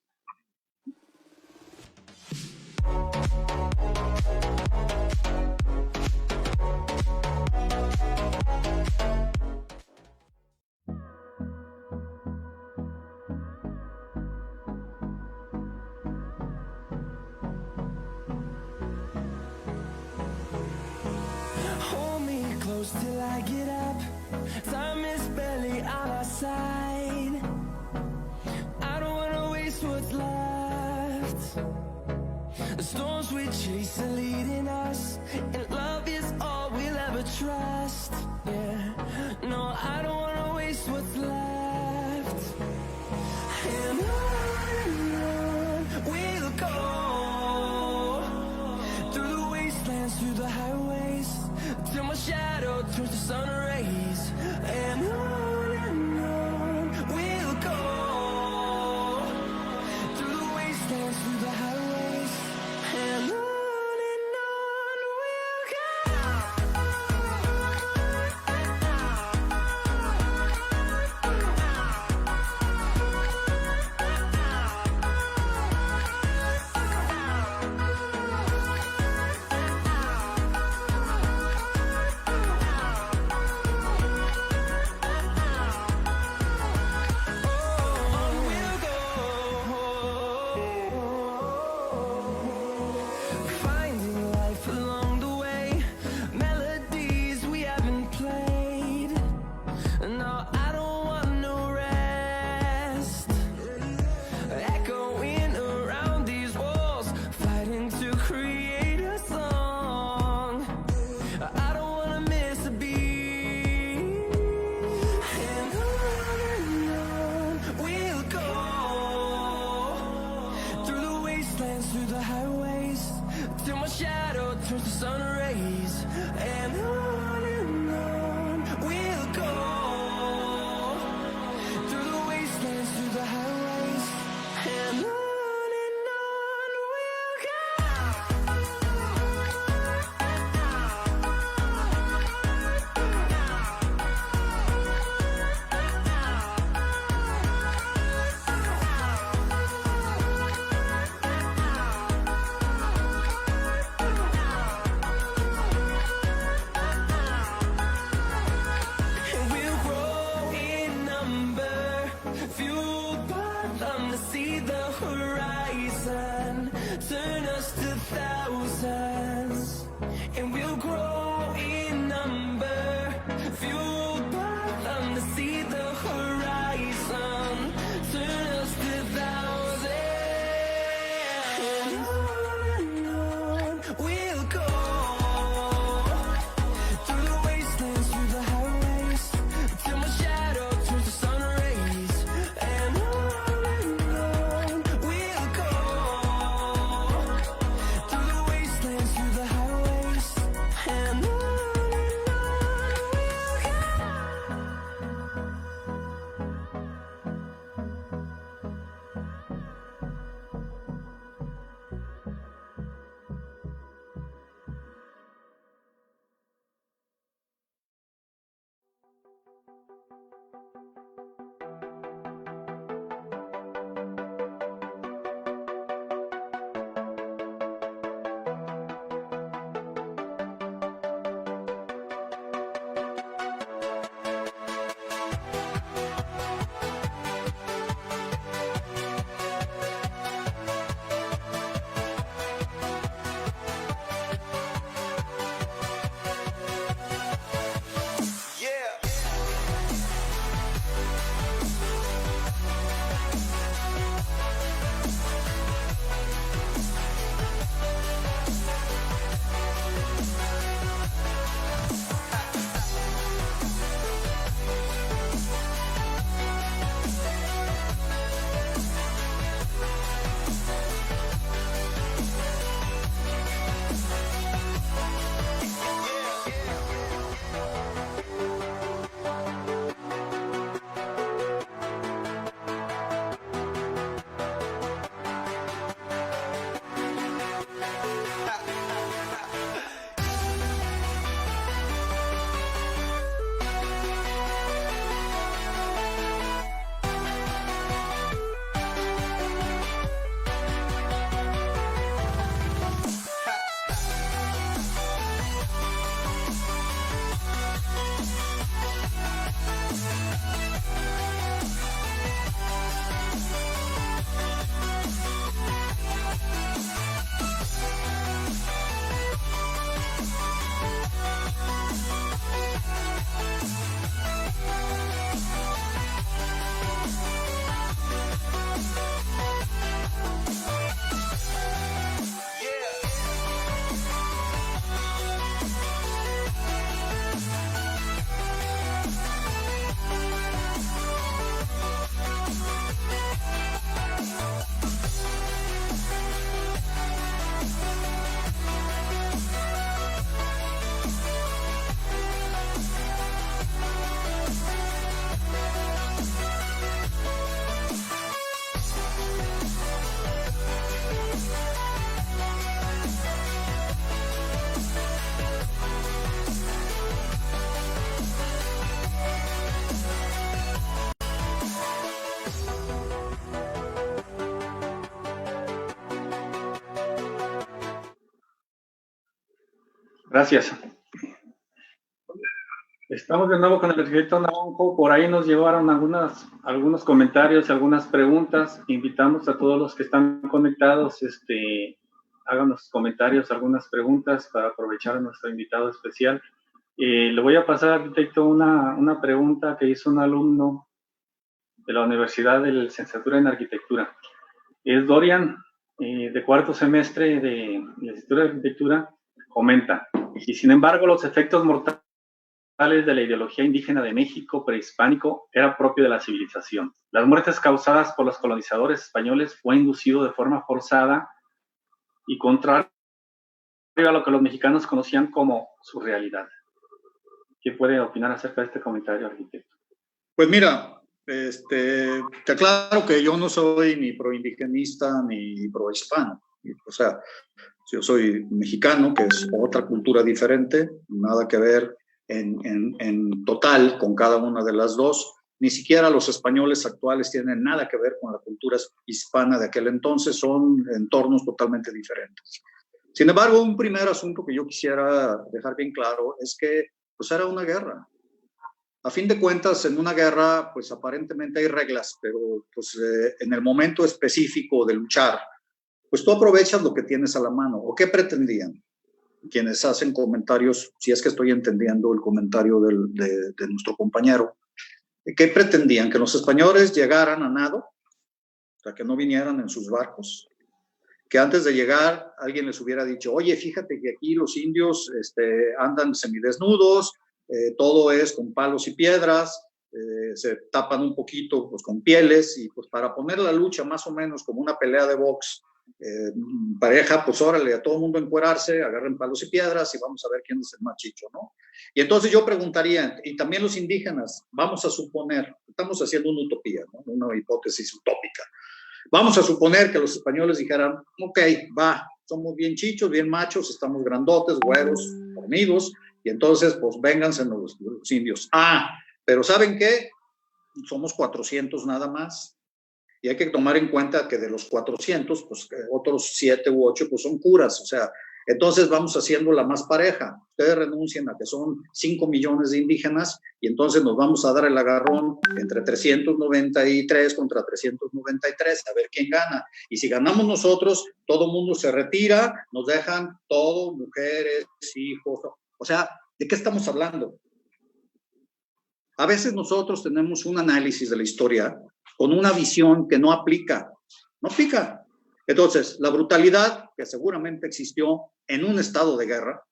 Hold me close till I get up. Time is barely on our side. I don't wanna waste what's left. The storms we chase are leading us, and love is all we'll ever trust. Yeah, no, I don't wanna waste what's left. And on we'll go, through the wastelands, through the highways, till my shadow turns to sun rays. And on we'll go, through the wastelands, through the highways, and on we'll go. Through the highways, till my shadow turns to sun rays. And on we'll go, through the wastelands, through the highways, and on we'll go. See the horizon, turn us to thousands, and we'll grow in number, fueled by them to see the horizon, turn us to thousands, and on we'll go, through the wastelands, through the highways, till my shadow turns to sun rays. And Gracias. Estamos de nuevo con el arquitecto Naranjo. Por ahí nos llevaron algunos comentarios, algunas preguntas. Invitamos a todos los que están conectados, háganos comentarios, algunas preguntas para aprovechar a nuestro invitado especial. Le voy a pasar, arquitecto, una pregunta que hizo un alumno de la Universidad de Licenciatura en Arquitectura. Es Dorian, de cuarto semestre de Licenciatura de Arquitectura, comenta: y sin embargo los efectos mortales de la ideología indígena de México prehispánico era propio de la civilización. Las muertes causadas por los colonizadores españoles fue inducido de forma forzada y contrario a lo que los mexicanos conocían como su realidad. ¿Qué puede opinar acerca de este comentario, arquitecto? Pues mira, te aclaro que yo no soy ni proindigenista ni prohispano. O sea, yo soy mexicano, que es otra cultura diferente, nada que ver en total con cada una de las dos. Ni siquiera los españoles actuales tienen nada que ver con la cultura hispana de aquel entonces, son entornos totalmente diferentes. Sin embargo, un primer asunto que yo quisiera dejar bien claro es que pues era una guerra. A fin de cuentas, en una guerra, pues aparentemente hay reglas, pero pues en el momento específico de luchar, pues tú aprovechas lo que tienes a la mano. ¿O qué pretendían? Quienes hacen comentarios, si es que estoy entendiendo el comentario de nuestro compañero, ¿qué pretendían? ¿Que los españoles llegaran a nado? O sea, que no vinieran en sus barcos. Que antes de llegar alguien les hubiera dicho: oye, fíjate que aquí los indios andan semidesnudos, todo es con palos y piedras, se tapan un poquito pues, con pieles, y pues para poner la lucha más o menos como una pelea de box, pareja, pues órale, a todo el mundo encuerarse, agarren palos y piedras y vamos a ver quién es el más chicho, ¿no? Y entonces yo preguntaría, y también los indígenas, vamos a suponer, estamos haciendo una utopía, ¿no? Una hipótesis utópica. Vamos a suponer que los españoles dijeran: ok, va, somos bien chichos, bien machos, estamos grandotes, güeros, fornidos, y entonces pues vénganse los indios. Pero ¿saben qué? Somos 400 nada más. Y hay que tomar en cuenta que de los 400, pues otros 7 u 8 pues son curas, o sea, entonces vamos haciendo la más pareja. Ustedes renuncian a que son 5 millones de indígenas y entonces nos vamos a dar el agarrón entre 393 contra 393, a ver quién gana. Y si ganamos nosotros, todo el mundo se retira, nos dejan todo, mujeres, hijos. O sea, ¿de qué estamos hablando? A veces nosotros tenemos un análisis de la historia con una visión que no aplica. No aplica. Entonces, la brutalidad que seguramente existió en un estado de guerra,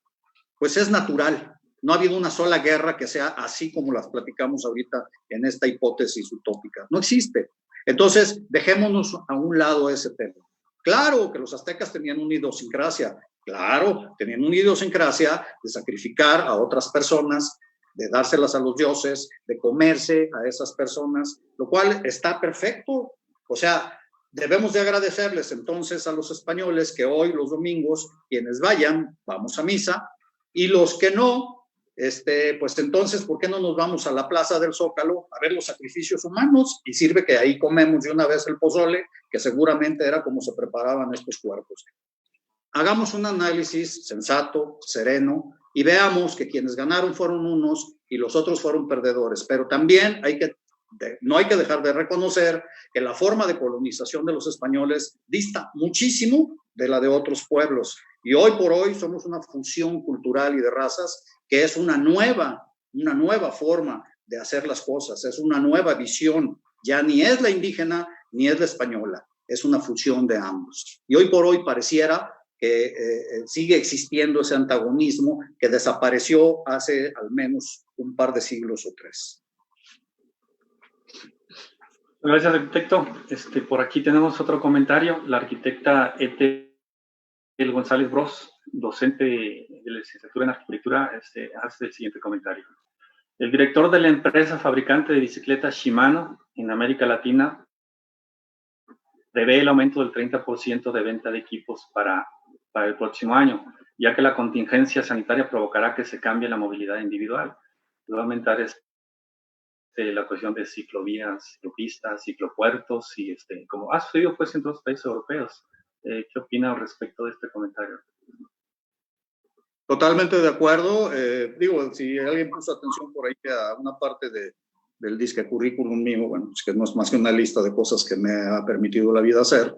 pues es natural. No ha habido una sola guerra que sea así como las platicamos ahorita en esta hipótesis utópica. No existe. Entonces, dejémonos a un lado ese tema. Claro que los aztecas tenían una idiosincrasia. Claro, tenían una idiosincrasia de sacrificar a otras personas, de dárselas a los dioses, de comerse a esas personas, lo cual está perfecto. O sea, debemos de agradecerles entonces a los españoles que hoy los domingos, quienes vayan, vamos a misa, y los que no, pues entonces, ¿por qué no nos vamos a la Plaza del Zócalo a ver los sacrificios humanos? Y sirve que ahí comemos de una vez el pozole, que seguramente era como se preparaban estos cuerpos. Hagamos un análisis sensato, sereno, y veamos que quienes ganaron fueron unos y los otros fueron perdedores. Pero también no hay que dejar de reconocer que la forma de colonización de los españoles dista muchísimo de la de otros pueblos. Y hoy por hoy somos una fusión cultural y de razas que es una nueva forma de hacer las cosas, es una nueva visión. Ya ni es la indígena ni es la española, es una fusión de ambos. Y hoy por hoy pareciera que sigue existiendo ese antagonismo que desapareció hace al menos un par de siglos o 3. Gracias, arquitecto. Por aquí tenemos otro comentario. La arquitecta Ethel González Bros, docente de la licenciatura en arquitectura, hace el siguiente comentario. El director de la empresa fabricante de bicicletas Shimano en América Latina prevé el aumento del 30% de venta de equipos para el próximo año, ya que la contingencia sanitaria provocará que se cambie la movilidad individual. Va a aumentar la cuestión de ciclovías, ciclopistas, ciclopuertos, y como ha sucedido pues en otros países europeos. ¿Qué opina al respecto de este comentario? Totalmente de acuerdo. Digo, si alguien puso atención por ahí a una parte del disque currículum mío, bueno, pues que no es más que una lista de cosas que me ha permitido la vida hacer.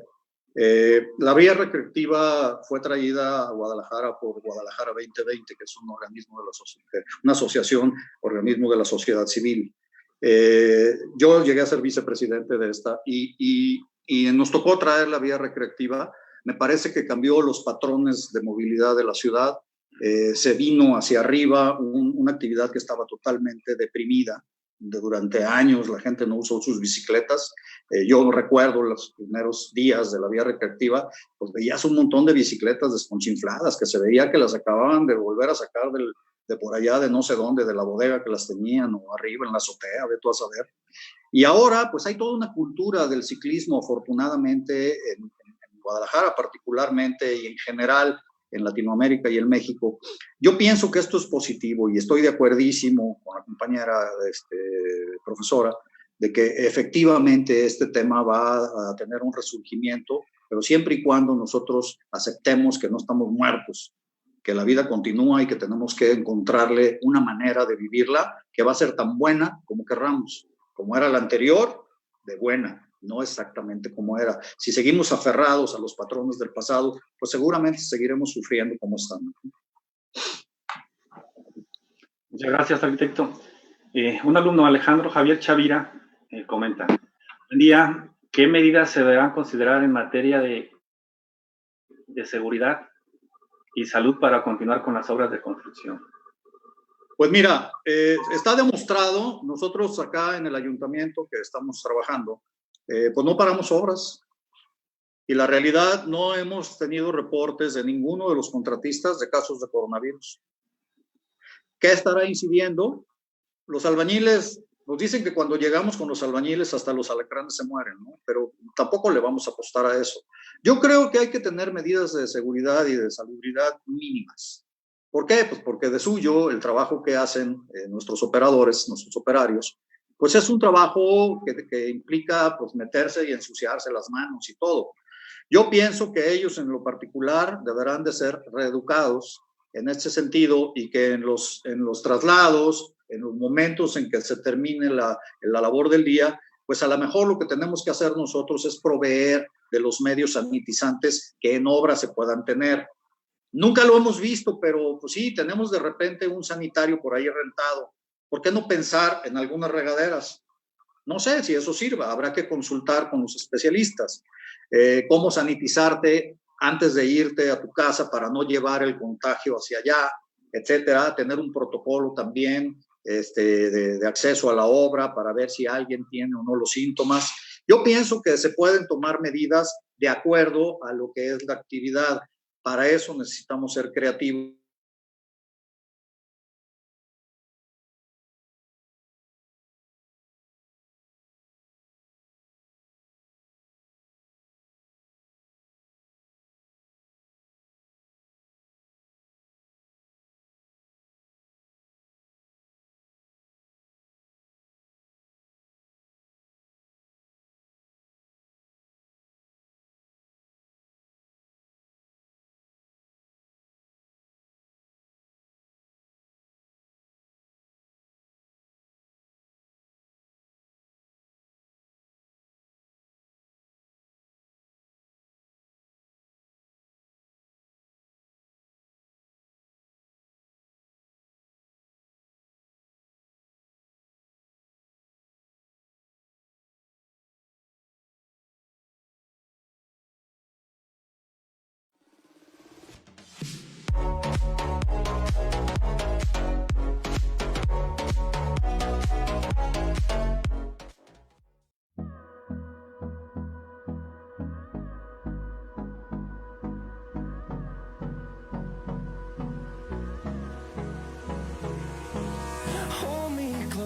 La vía recreativa fue traída a Guadalajara por Guadalajara 2020, que es un organismo de una asociación, organismo de la sociedad civil. Yo llegué a ser vicepresidente de esta y nos tocó traer la vía recreativa. Me parece que cambió los patrones de movilidad de la ciudad. Se vino hacia arriba una actividad que estaba totalmente deprimida. Durante años la gente no usó sus bicicletas. Yo recuerdo los primeros días de la vía recreativa, pues veías un montón de bicicletas desconchinfladas que se veía que las acababan de volver a sacar de por allá, de no sé dónde, de la bodega que las tenían, o arriba en la azotea, ve tú a saber. Y ahora pues hay toda una cultura del ciclismo, afortunadamente, en Guadalajara particularmente y en general en Latinoamérica y en México. Yo pienso que esto es positivo y estoy de acuerdísimo con la compañera profesora de que efectivamente este tema va a tener un resurgimiento, pero siempre y cuando nosotros aceptemos que no estamos muertos, que la vida continúa y que tenemos que encontrarle una manera de vivirla que va a ser tan buena como querramos, como era la anterior, de buena, no exactamente como era. Si seguimos aferrados a los patrones del pasado, pues seguramente seguiremos sufriendo como estamos. Muchas gracias, arquitecto. Un alumno, Alejandro Javier Chavira, comenta: buen día, ¿qué medidas se deberán considerar en materia de seguridad y salud para continuar con las obras de construcción? Pues mira, está demostrado, nosotros acá en el ayuntamiento que estamos trabajando, pues no paramos obras. Y la realidad, no hemos tenido reportes de ninguno de los contratistas de casos de coronavirus. ¿Qué estará incidiendo? Los albañiles, nos dicen que cuando llegamos con los albañiles hasta los alacranes se mueren, ¿no? Pero tampoco le vamos a apostar a eso. Yo creo que hay que tener medidas de seguridad y de salubridad mínimas. ¿Por qué? Pues porque de suyo el trabajo que hacen nuestros operadores, nuestros operarios, pues es un trabajo que implica pues meterse y ensuciarse las manos y todo. Yo pienso que ellos en lo particular deberán de ser reeducados en este sentido y que en los traslados, en los momentos en que se termine la labor del día, pues a lo mejor lo que tenemos que hacer nosotros es proveer de los medios sanitizantes que en obra se puedan tener. Nunca lo hemos visto, pero pues sí, tenemos de repente un sanitario por ahí rentado. ¿Por qué no pensar en algunas regaderas? No sé si eso sirva, habrá que consultar con los especialistas. Cómo sanitizarte antes de irte a tu casa para no llevar el contagio hacia allá, etcétera. Tener un protocolo también de acceso a la obra para ver si alguien tiene o no los síntomas. Yo pienso que se pueden tomar medidas de acuerdo a lo que es la actividad. Para eso necesitamos ser creativos.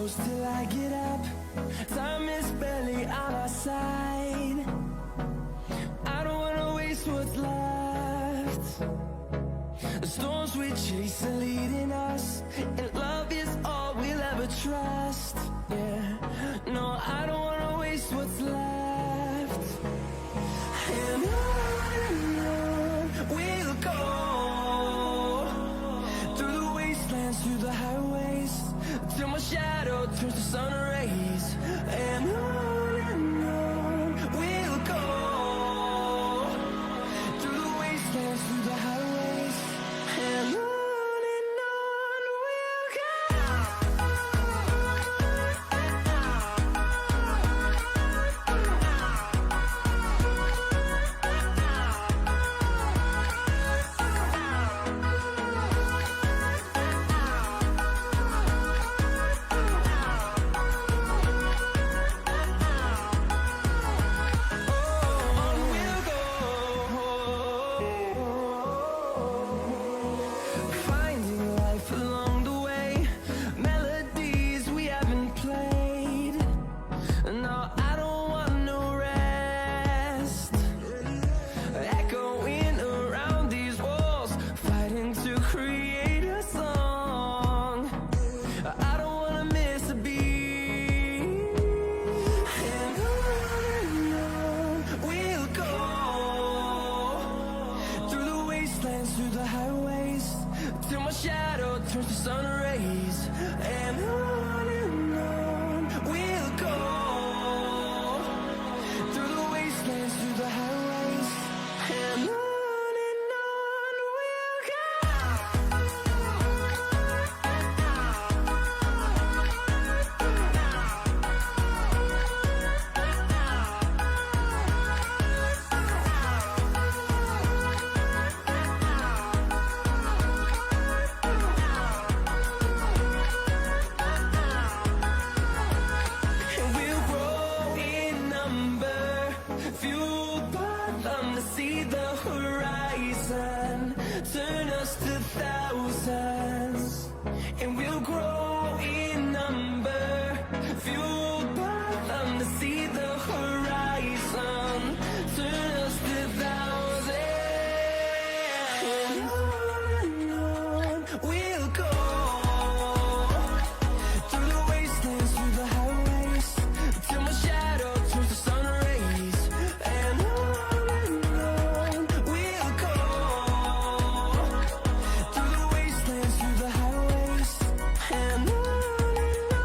Till I get up, time is barely on our side. I don't wanna waste what's left. The storms we chase are leading us, and love is all we'll ever trust. Yeah, no, I don't wanna waste what's left. And on we'll go, shadow turns to sun rays, and on we'll go through the wastelands, through the highways, and on we'll go. Finding life along the way, melodies we haven't played. No, I don't want no rest. Echoing around these walls, fighting to create a song. I don't wanna miss a beat. And on we'll go through the wastelands, through the highways, till my shadow turns to sun rays, and on we'll go through the wastelands, through the highways, and on we'll go. And we'll grow in number, fueled by them to see the horizon, turn us to thousands. And we'll grow in number, fueled by them to see the horizon, turn us to thousands. And on we'll go through the wastelands, through the highways, till my shadow turns to sun rays, and on we'll go through the wastelands, through the highways, and on we'll go.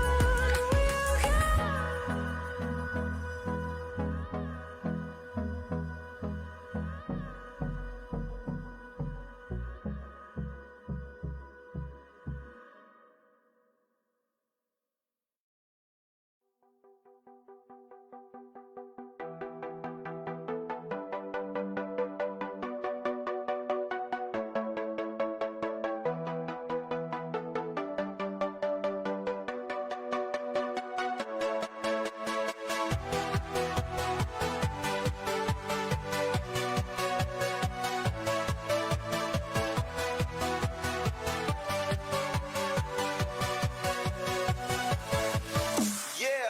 Yeah.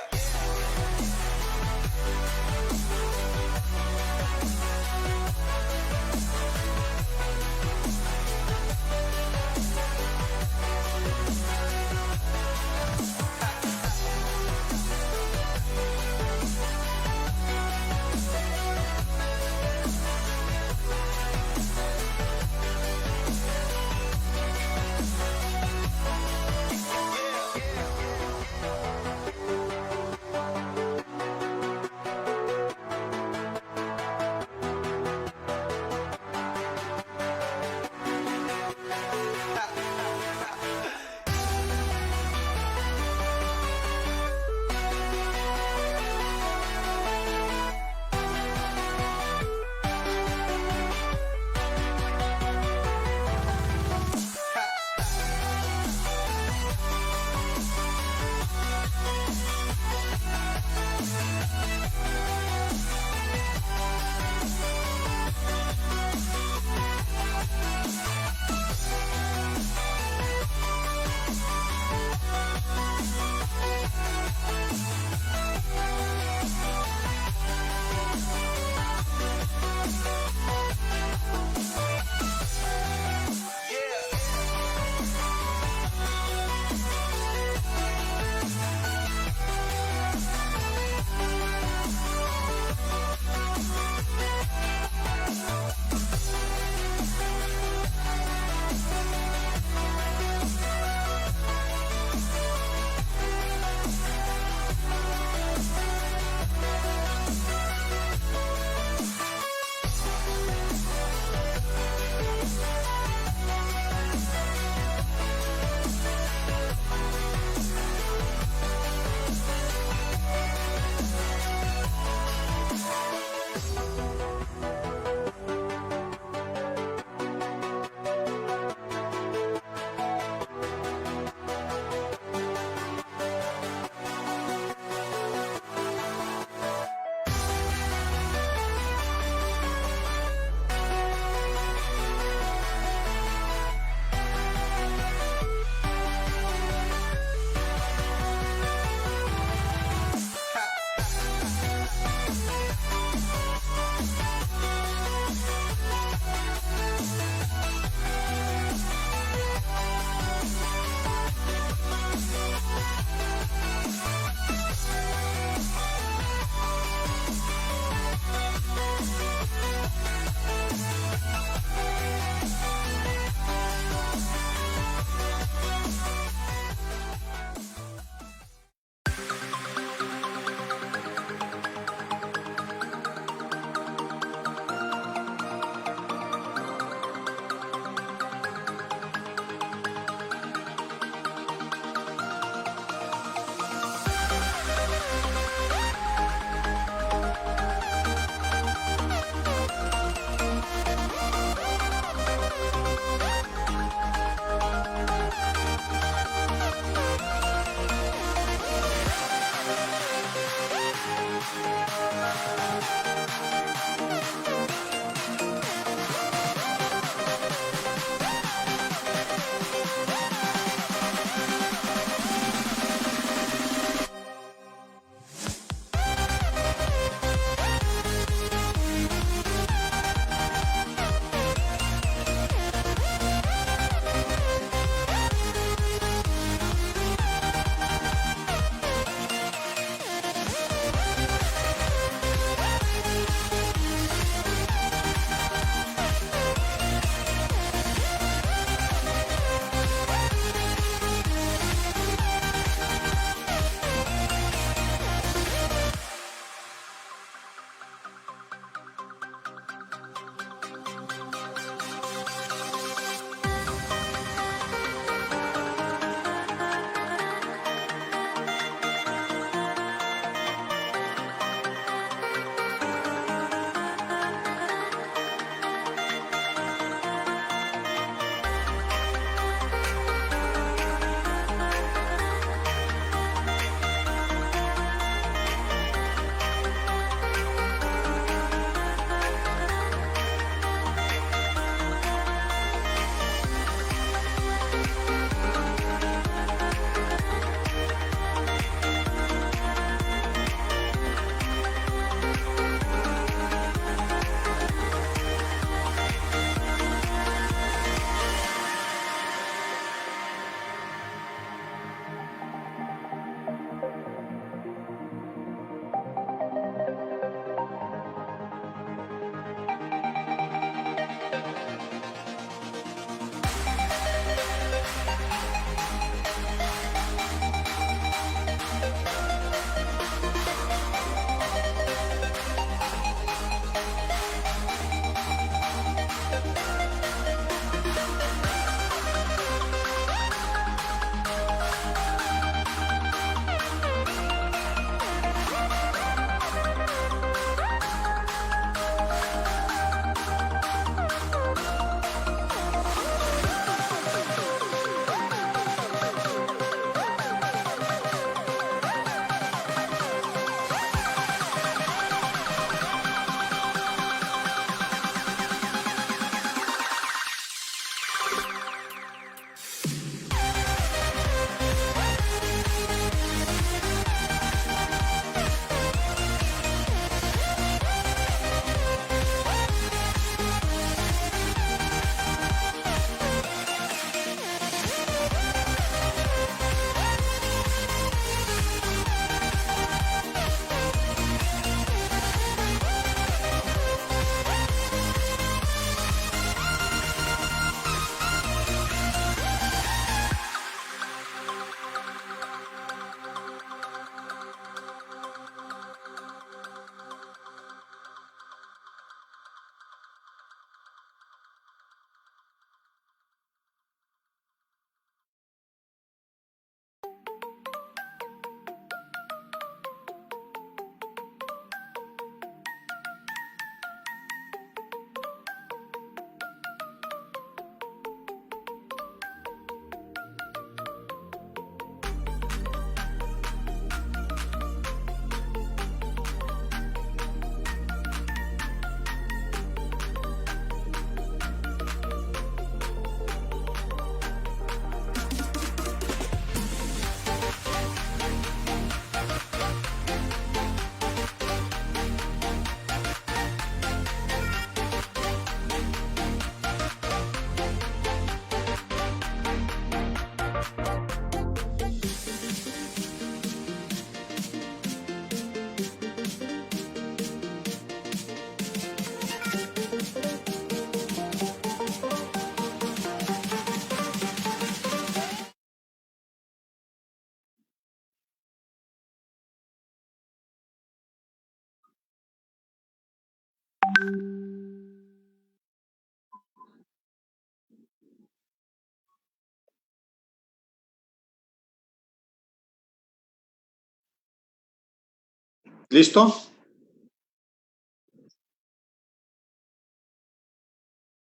¿Listo?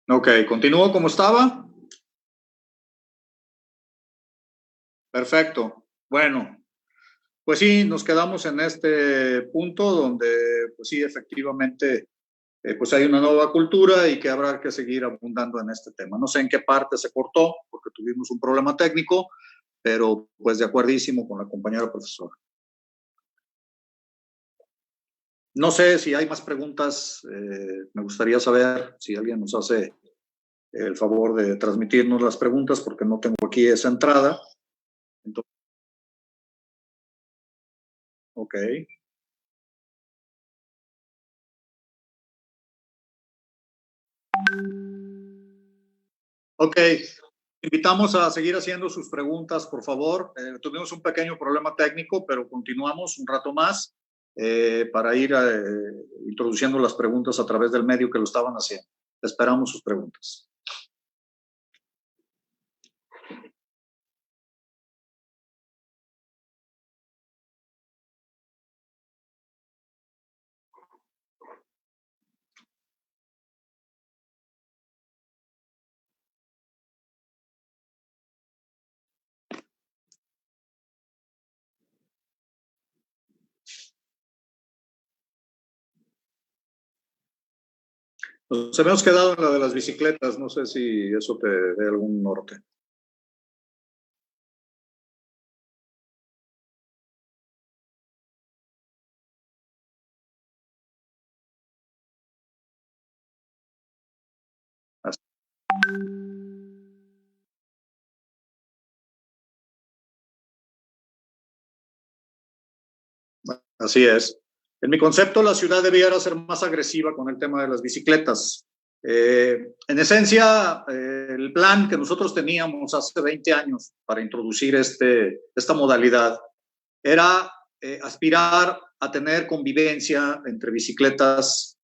Ok, continúo como estaba. Perfecto. Bueno, pues sí, nos quedamos en este punto donde, pues sí, efectivamente, pues hay una nueva cultura y que habrá que seguir abundando en este tema. No sé en qué parte se cortó, porque tuvimos un problema técnico, pero pues de acuerdísimo con la compañera profesora. No sé si hay más preguntas. Me gustaría saber si alguien nos hace el favor de transmitirnos las preguntas, porque no tengo aquí esa entrada. Entonces, ok. Ok. Invitamos a seguir haciendo sus preguntas, por favor. Tuvimos un pequeño problema técnico, pero continuamos un rato más para ir introduciendo las preguntas a través del medio que lo estaban haciendo. Esperamos sus preguntas. Nos habíamos quedado en la de las bicicletas. No sé si eso te dé algún norte. Así es. En mi concepto, la ciudad debiera ser más agresiva con el tema de las bicicletas. En esencia, el plan que nosotros teníamos hace 20 años para introducir esta modalidad era aspirar a tener convivencia entre bicicletas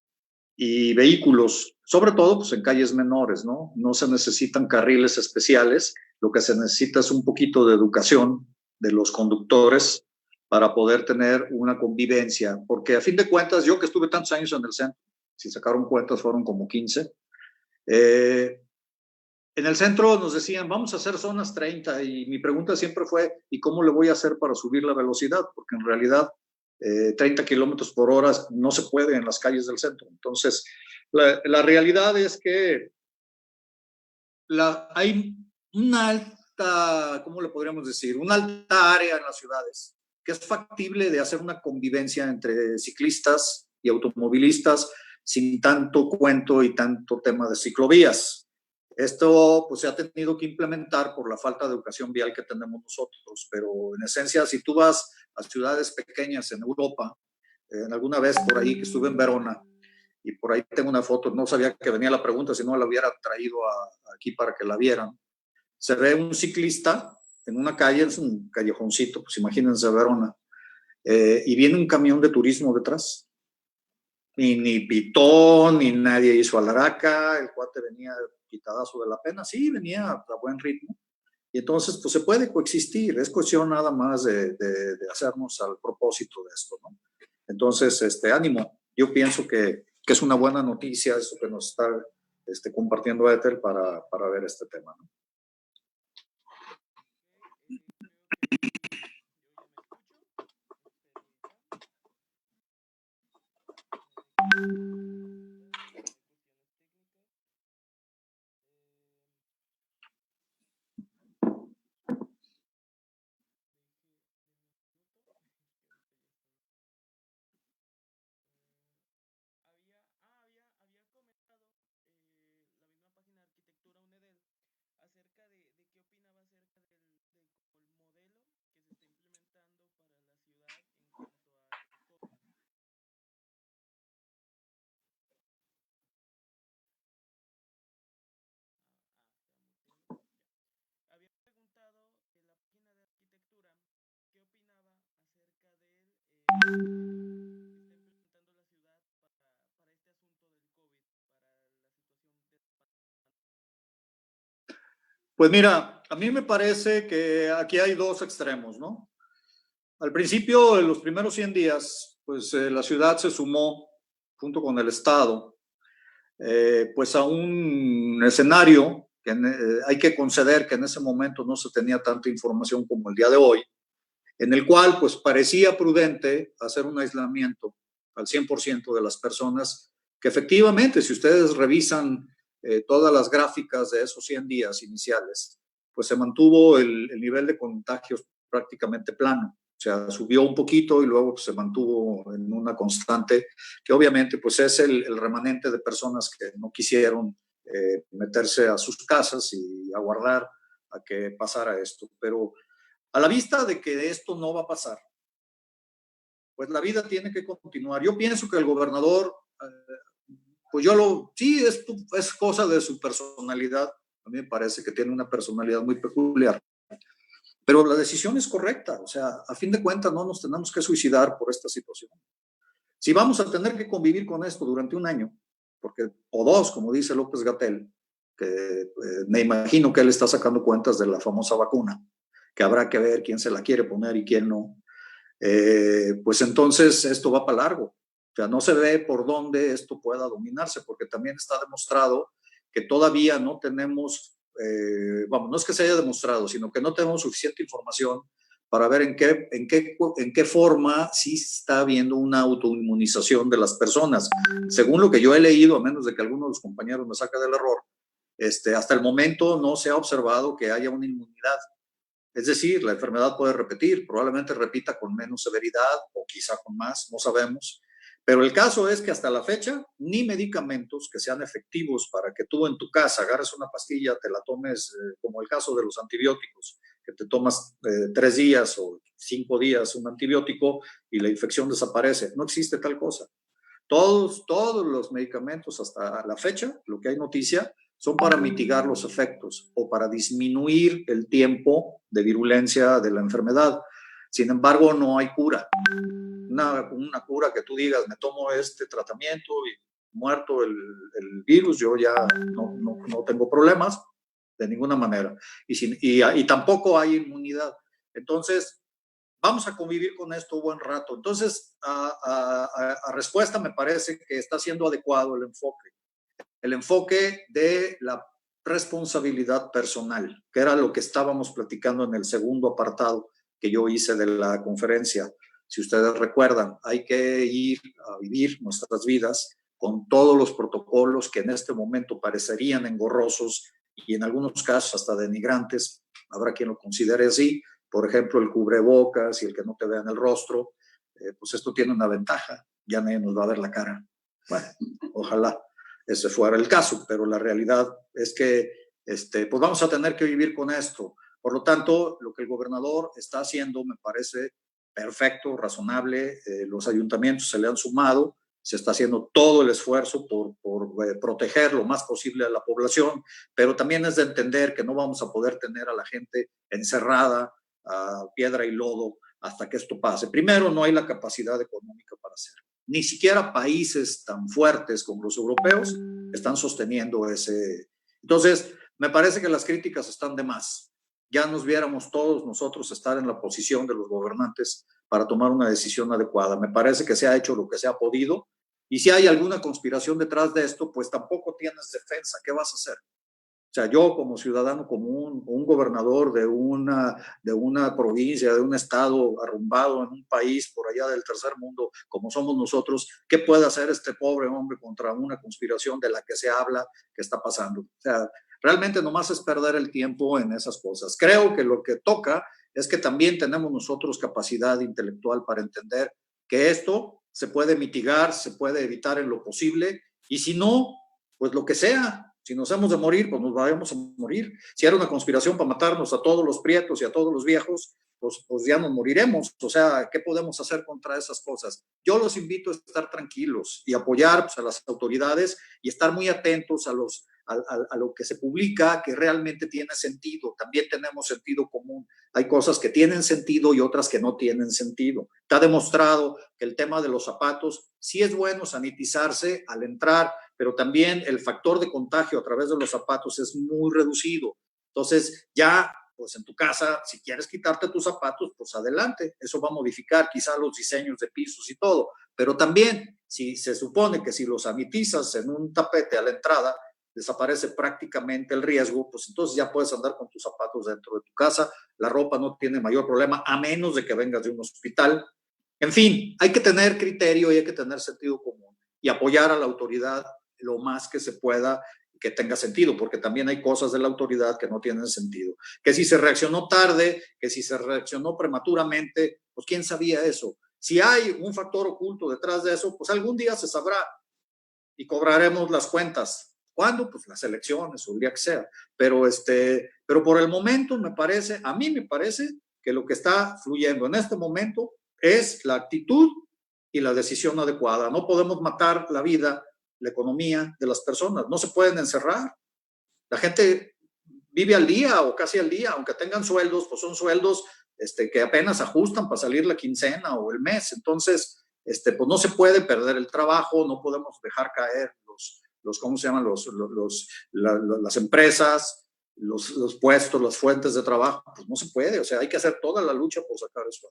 y vehículos, sobre todo pues, en calles menores, ¿no? No se necesitan carriles especiales, lo que se necesita es un poquito de educación de los conductores para poder tener una convivencia, porque a fin de cuentas, yo que estuve tantos años en el centro, si sacaron cuentas fueron como 15, en el centro nos decían, vamos a hacer zonas 30, y mi pregunta siempre fue, ¿y cómo le voy a hacer para subir la velocidad? Porque en realidad 30 kilómetros por hora no se puede en las calles del centro. Entonces, la realidad es que hay una alta, ¿cómo le podríamos decir? Una alta área en las ciudades que es factible de hacer una convivencia entre ciclistas y automovilistas sin tanto cuento y tanto tema de ciclovías. Esto pues, se ha tenido que implementar por la falta de educación vial que tenemos nosotros, pero en esencia, si tú vas a ciudades pequeñas en Europa, en alguna vez por ahí que estuve en Verona, y por ahí tengo una foto, no sabía que venía la pregunta, si no la hubiera traído aquí para que la vieran. Se ve un ciclista en una calle, es un callejoncito, pues imagínense Verona, y viene un camión de turismo detrás. Y ni pitó, ni nadie hizo alaraca, el cuate venía quitadazo de la pena, sí, venía a buen ritmo. Y entonces, pues se puede coexistir, es cuestión nada más de hacernos al propósito de esto, ¿no? Entonces, ánimo, yo pienso que es una buena noticia eso que nos está compartiendo Ethel para ver este tema, ¿no? Pues mira, a mí me parece que aquí hay dos extremos, ¿no? Al principio, en los primeros 100 días, pues la ciudad se sumó junto con el Estado, pues a un escenario que hay que conceder que en ese momento no se tenía tanta información como el día de hoy, en el cual pues parecía prudente hacer un aislamiento al 100% de las personas, que efectivamente, si ustedes revisan todas las gráficas de esos 100 días iniciales, pues se mantuvo el nivel de contagios prácticamente plano. O sea, subió un poquito y luego se mantuvo en una constante, que obviamente pues es el remanente de personas que no quisieron meterse a sus casas y aguardar a que pasara esto. Pero a la vista de que esto no va a pasar, pues la vida tiene que continuar. Yo pienso que el gobernador, pues sí, es cosa de su personalidad. A mí me parece que tiene una personalidad muy peculiar. Pero la decisión es correcta. O sea, a fin de cuentas no nos tenemos que suicidar por esta situación. Si vamos a tener que convivir con esto durante un año, o dos, como dice López-Gatell, que me imagino que él está sacando cuentas de la famosa vacuna, que habrá que ver quién se la quiere poner y quién no, pues entonces esto va para largo. O sea, no se ve por dónde esto pueda dominarse, porque también está demostrado que todavía no tenemos, no es que se haya demostrado, sino que no tenemos suficiente información para ver en qué forma sí está habiendo una autoinmunización de las personas. Según lo que yo he leído, a menos de que alguno de los compañeros me saque del error, hasta el momento no se ha observado que haya una inmunidad. Es decir, la enfermedad puede repetir, probablemente repita con menos severidad o quizá con más, no sabemos. Pero el caso es que hasta la fecha, ni medicamentos que sean efectivos para que tú en tu casa agarres una pastilla, te la tomes, como el caso de los antibióticos, que te tomas 3 días o 5 días un antibiótico y la infección desaparece. No existe tal cosa. Todos los medicamentos hasta la fecha, lo que hay noticia, son para mitigar los efectos o para disminuir el tiempo de virulencia de la enfermedad. Sin embargo, no hay cura. Una cura que tú digas, me tomo este tratamiento y muerto el virus, yo ya no tengo problemas de ninguna manera. Y tampoco hay inmunidad. Entonces, vamos a convivir con esto un buen rato. Entonces, a respuesta me parece que está siendo adecuado el enfoque de la responsabilidad personal, que era lo que estábamos platicando en el segundo apartado que yo hice de la conferencia. Si ustedes recuerdan, hay que ir a vivir nuestras vidas con todos los protocolos que en este momento parecerían engorrosos y en algunos casos hasta denigrantes. Habrá quien lo considere así. Por ejemplo, el cubrebocas y el que no te vean el rostro. Pues esto tiene una ventaja. Ya nadie nos va a ver la cara. Bueno, ojalá ese fuera el caso, pero la realidad es que pues vamos a tener que vivir con esto. Por lo tanto, lo que el gobernador está haciendo me parece perfecto, razonable. Los ayuntamientos se le han sumado, se está haciendo todo el esfuerzo por proteger lo más posible a la población, pero también es de entender que no vamos a poder tener a la gente encerrada a piedra y lodo hasta que esto pase. Primero, no hay la capacidad económica para hacerlo. Ni siquiera países tan fuertes como los europeos están sosteniendo ese. Entonces, me parece que las críticas están de más. Ya nos viéramos todos nosotros estar en la posición de los gobernantes para tomar una decisión adecuada. Me parece que se ha hecho lo que se ha podido, y si hay alguna conspiración detrás de esto, pues tampoco tienes defensa. ¿Qué vas a hacer? O sea, yo como ciudadano común, un gobernador de una provincia, de un estado arrumbado en un país por allá del tercer mundo, como somos nosotros, ¿qué puede hacer este pobre hombre contra una conspiración de la que se habla que está pasando? O sea, realmente nomás es perder el tiempo en esas cosas. Creo que lo que toca es que también tenemos nosotros capacidad intelectual para entender que esto se puede mitigar, se puede evitar en lo posible, y si no, pues lo que sea. Si nos hemos de morir, pues nos vayamos a morir. Si era una conspiración para matarnos a todos los prietos y a todos los viejos, pues ya nos moriremos. O sea, ¿qué podemos hacer contra esas cosas? Yo los invito a estar tranquilos y apoyar pues, a las autoridades y estar muy atentos a lo que se publica, que realmente tiene sentido. También tenemos sentido común. Hay cosas que tienen sentido y otras que no tienen sentido. Está demostrado que el tema de los zapatos, sí es bueno sanitizarse al entrar, pero también el factor de contagio a través de los zapatos es muy reducido. Entonces, ya, pues en tu casa, si quieres quitarte tus zapatos, pues adelante. Eso va a modificar quizá los diseños de pisos y todo. Pero también, si se supone que si los sanitizas en un tapete a la entrada, desaparece prácticamente el riesgo, pues entonces ya puedes andar con tus zapatos dentro de tu casa. La ropa no tiene mayor problema, a menos de que vengas de un hospital. En fin, hay que tener criterio y hay que tener sentido común y apoyar a la autoridad lo más que se pueda, que tenga sentido, porque también hay cosas de la autoridad que no tienen sentido. Que si se reaccionó tarde, que si se reaccionó prematuramente, pues quién sabía eso. Si hay un factor oculto detrás de eso, pues algún día se sabrá y cobraremos las cuentas. ¿Cuándo? Pues las elecciones o el día que sea. Pero por el momento a mí me parece que lo que está fluyendo en este momento es la actitud y la decisión adecuada. No podemos matar la vida, la economía de las personas. No se pueden encerrar. La gente vive al día o casi al día, aunque tengan sueldos, pues son sueldos que apenas ajustan para salir la quincena o el mes. Entonces, pues no se puede perder el trabajo, no podemos dejar caer ¿cómo se llaman? Las empresas, los puestos, las fuentes de trabajo. Pues no se puede, o sea, hay que hacer toda la lucha por sacar eso.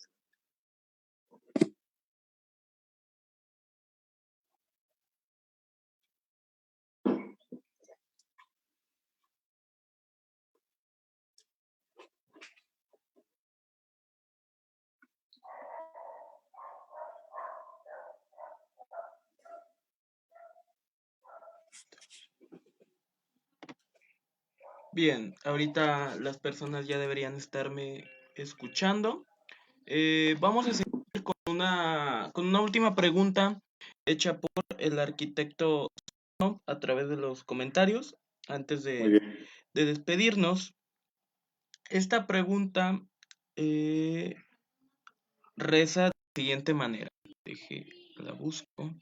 Bien, ahorita las personas ya deberían estarme escuchando. Vamos a seguir con una última pregunta hecha por el arquitecto a través de los comentarios antes de despedirnos. Esta pregunta reza de la siguiente manera. La busco.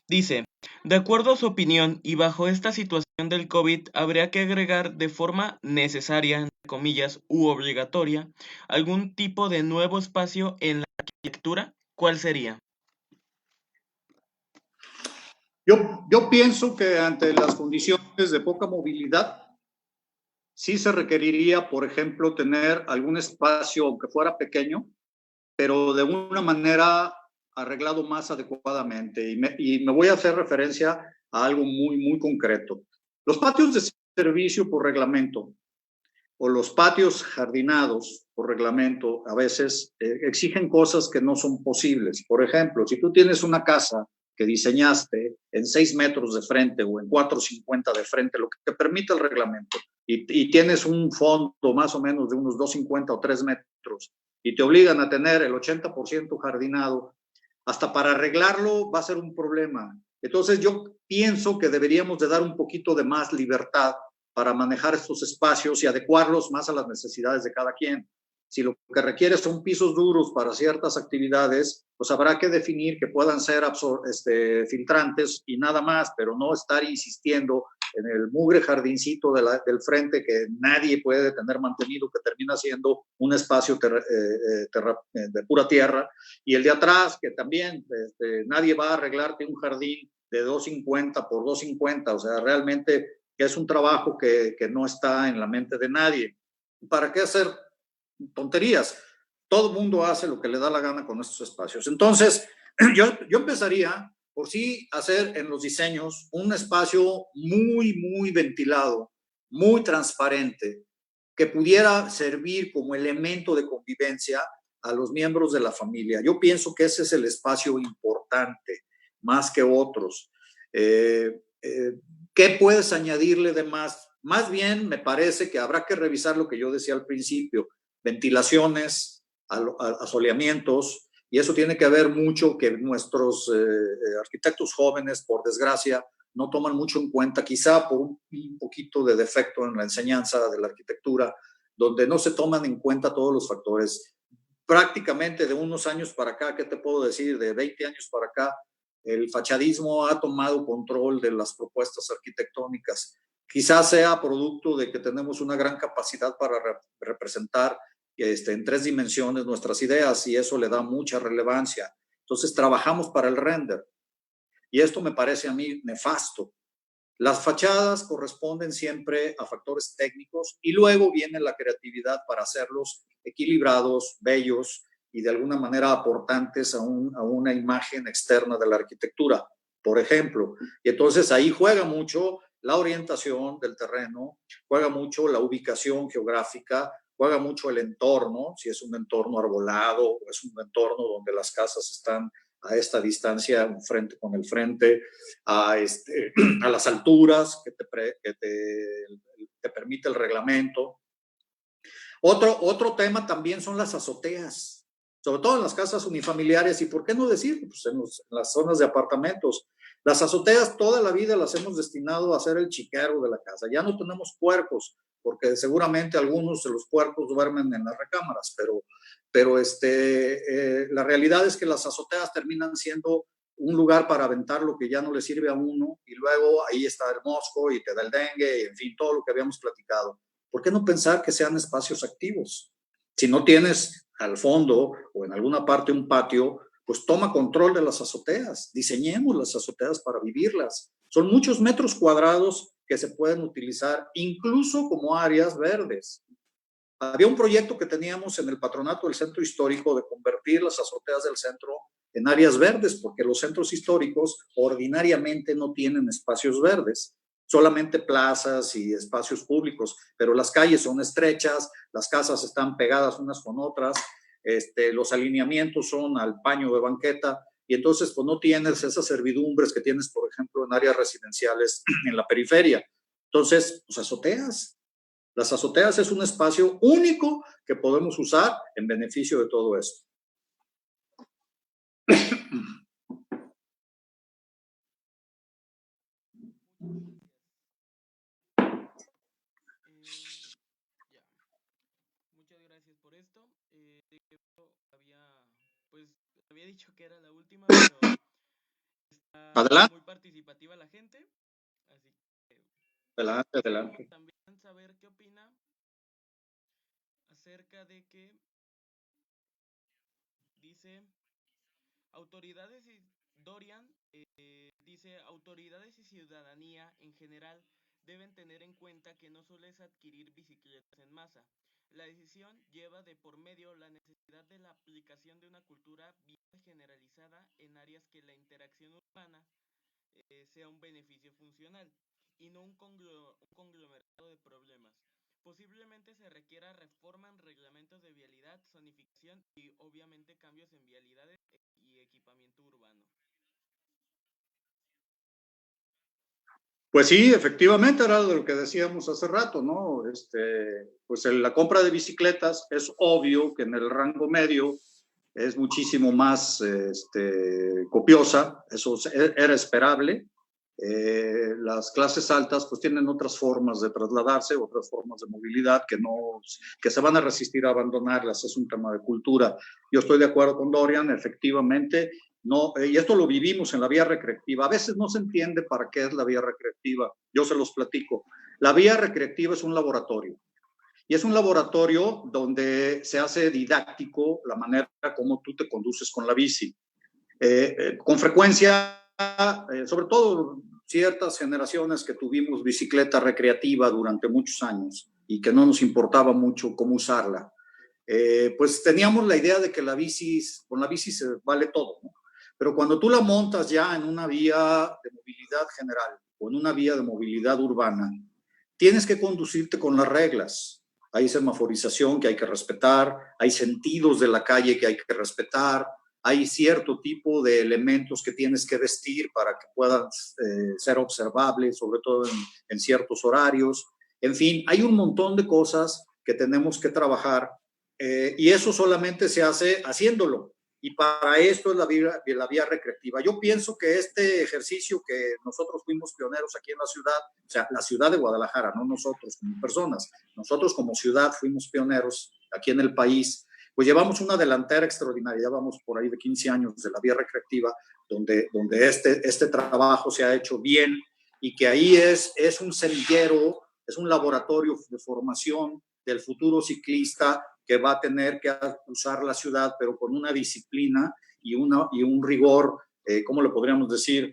Dice, de acuerdo a su opinión y bajo esta situación del COVID, habría que agregar de forma necesaria, entre comillas, u obligatoria, algún tipo de nuevo espacio en la arquitectura. ¿Cuál sería? Yo pienso que ante las condiciones de poca movilidad, sí se requeriría, por ejemplo, tener algún espacio, aunque fuera pequeño, pero de una manera arreglado más adecuadamente. Y me voy a hacer referencia a algo muy, muy concreto. Los patios de servicio por reglamento o los patios jardinados por reglamento a veces exigen cosas que no son posibles. Por ejemplo, si tú tienes una casa que diseñaste en 6 metros de frente o en 4,50 de frente, lo que te permite el reglamento, y tienes un fondo más o menos de unos 2,50 o 3 metros, y te obligan a tener el 80% jardinado, hasta para arreglarlo va a ser un problema. Entonces yo pienso que deberíamos de dar un poquito de más libertad para manejar estos espacios y adecuarlos más a las necesidades de cada quien. Si lo que requiere son pisos duros para ciertas actividades, pues habrá que definir que puedan ser filtrantes y nada más, pero no estar insistiendo en el mugre jardincito del frente que nadie puede tener mantenido, que termina siendo un espacio de pura tierra, y el de atrás, que también nadie va a arreglarte un jardín de 2,50 por 2,50, o sea, realmente es un trabajo que no está en la mente de nadie. ¿Para qué hacer tonterías? Todo el mundo hace lo que le da la gana con estos espacios. Entonces, yo empezaría por sí hacer en los diseños un espacio muy, muy ventilado, muy transparente, que pudiera servir como elemento de convivencia a los miembros de la familia. Yo pienso que ese es el espacio importante, más que otros. ¿Qué puedes añadirle de más? Más bien me parece que habrá que revisar lo que yo decía al principio, ventilaciones, asoleamientos, y eso tiene que ver mucho que nuestros arquitectos jóvenes, por desgracia, no toman mucho en cuenta, quizá por un poquito de defecto en la enseñanza de la arquitectura, donde no se toman en cuenta todos los factores. Prácticamente de unos años para acá, ¿qué te puedo decir? De 20 años para acá, el fachadismo ha tomado control de las propuestas arquitectónicas. Quizás sea producto de que tenemos una gran capacidad para representar en 3 dimensiones nuestras ideas, y eso le da mucha relevancia. Entonces trabajamos para el render, y esto me parece a mí nefasto. Las fachadas corresponden siempre a factores técnicos y luego viene la creatividad para hacerlos equilibrados, bellos y de alguna manera aportantes a una imagen externa de la arquitectura, por ejemplo. Y entonces ahí juega mucho la orientación del terreno, juega mucho la ubicación geográfica, juega mucho el entorno, si es un entorno arbolado o es un entorno donde las casas están a esta distancia, frente con el frente, a las alturas que te permite el reglamento. Otro tema también son las azoteas, sobre todo en las casas unifamiliares, y por qué no decir, pues en las zonas de apartamentos. Las azoteas toda la vida las hemos destinado a ser el chiquero de la casa. Ya no tenemos puercos, porque seguramente algunos de los puercos duermen en las recámaras, pero la realidad es que las azoteas terminan siendo un lugar para aventar lo que ya no le sirve a uno, y luego ahí está el mosco y te da el dengue, y en fin, todo lo que habíamos platicado. ¿Por qué no pensar que sean espacios activos? Si no tienes al fondo o en alguna parte un patio, pues toma control de las azoteas, diseñemos las azoteas para vivirlas. Son muchos metros cuadrados que se pueden utilizar incluso como áreas verdes. Había un proyecto que teníamos en el patronato del centro histórico de convertir las azoteas del centro en áreas verdes, porque los centros históricos ordinariamente no tienen espacios verdes, solamente plazas y espacios públicos, pero las calles son estrechas, las casas están pegadas unas con otras, los alineamientos son al paño de banqueta, y entonces pues no tienes esas servidumbres que tienes, por ejemplo, en áreas residenciales en la periferia. Entonces, pues azoteas. Las azoteas es un espacio único que podemos usar en beneficio de todo esto. Muchas gracias por esto. Había dicho que era la última, pero está Adelante. muy participativa la gente, así que Adelante. también saber qué opina acerca de que dice autoridades y Dorian dice autoridades y ciudadanía en general deben tener en cuenta que no solo es adquirir bicicletas en masa. La decisión lleva de por medio la necesidad de la aplicación de una cultura bien generalizada en áreas que la interacción urbana sea un beneficio funcional y no un conglomerado de problemas. Posiblemente se requiera reforma en reglamentos de vialidad, zonificación y obviamente cambios en vialidades y equipamiento urbano. Pues sí, efectivamente era lo que decíamos hace rato, ¿no? Pues la compra de bicicletas es obvio que en el rango medio es muchísimo más copiosa, eso era esperable. Las clases altas pues tienen otras formas de trasladarse, otras formas de movilidad que se van a resistir a abandonarlas, es un tema de cultura. Yo estoy de acuerdo con Dorian, efectivamente, no, y esto lo vivimos en la vía recreativa. A veces no se entiende para qué es la vía recreativa, yo se los platico. La vía recreativa es un laboratorio. Y es un laboratorio donde se hace didáctico la manera como tú te conduces con la bici. Con frecuencia, sobre todo ciertas generaciones que tuvimos bicicleta recreativa durante muchos años y que no nos importaba mucho cómo usarla, pues teníamos la idea de que con la bici se vale todo, ¿no? Pero cuando tú la montas ya en una vía de movilidad general o en una vía de movilidad urbana, tienes que conducirte con las reglas. Hay semaforización que hay que respetar, hay sentidos de la calle que hay que respetar, hay cierto tipo de elementos que tienes que vestir para que puedan ser observables, sobre todo en ciertos horarios. En fin, hay un montón de cosas que tenemos que trabajar y eso solamente se hace haciéndolo. Y para esto es la vía recreativa. Yo pienso que este ejercicio que nosotros fuimos pioneros aquí en la ciudad, o sea, la ciudad de Guadalajara, no nosotros como personas, nosotros como ciudad fuimos pioneros aquí en el país, pues llevamos una delantera extraordinaria, ya vamos por ahí de 15 años de la vía recreativa, donde este trabajo se ha hecho bien y que ahí es un semillero, es un laboratorio de formación del futuro ciclista que va a tener que usar la ciudad, pero con una disciplina y un rigor, ¿cómo le podríamos decir?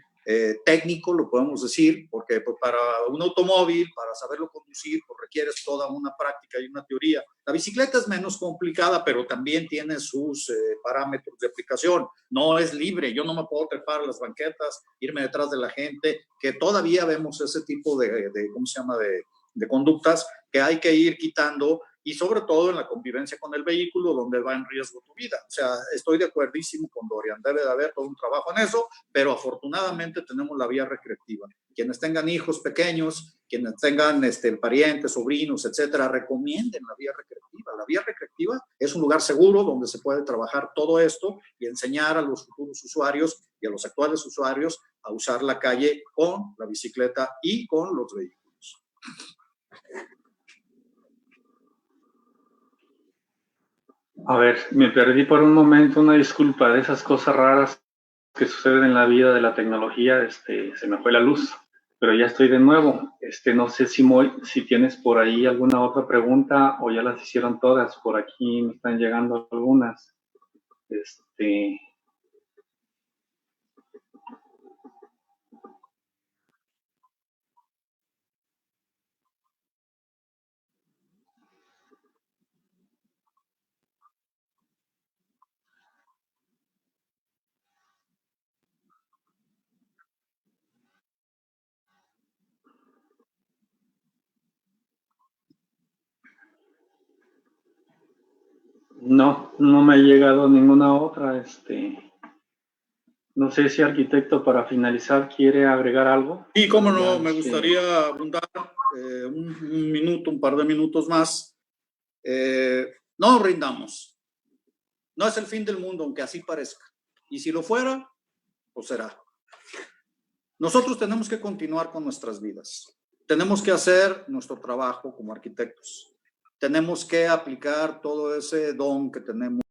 técnico, lo podemos decir, porque pues, para un automóvil, para saberlo conducir, pues requieres toda una práctica y una teoría. La bicicleta es menos complicada, pero también tiene sus parámetros de aplicación. No es libre, yo no me puedo trepar a las banquetas, irme detrás de la gente, que todavía vemos ese tipo de ¿cómo se llama?, de conductas que hay que ir quitando, y sobre todo en la convivencia con el vehículo, donde va en riesgo tu vida. O sea, estoy de acuerdísimo con Dorian, debe de haber todo un trabajo en eso, pero afortunadamente tenemos la vía recreativa. Quienes tengan hijos pequeños, quienes tengan parientes, sobrinos, etcétera, recomienden la vía recreativa. La vía recreativa es un lugar seguro donde se puede trabajar todo esto y enseñar a los futuros usuarios y a los actuales usuarios a usar la calle con la bicicleta y con los vehículos. A ver, me perdí por un momento, una disculpa, de esas cosas raras que suceden en la vida de la tecnología, se me fue la luz, pero ya estoy de nuevo. No sé si tienes por ahí alguna otra pregunta o ya las hicieron todas. Por aquí me están llegando algunas. No, no me ha llegado ninguna otra. No sé si arquitecto, para finalizar, quiere agregar algo. Y cómo no, me gustaría abundar un minuto, un par de minutos más. No nos rindamos. No es el fin del mundo, aunque así parezca. Y si lo fuera, pues será. Nosotros tenemos que continuar con nuestras vidas. Tenemos que hacer nuestro trabajo como arquitectos. Tenemos que aplicar todo ese don que tenemos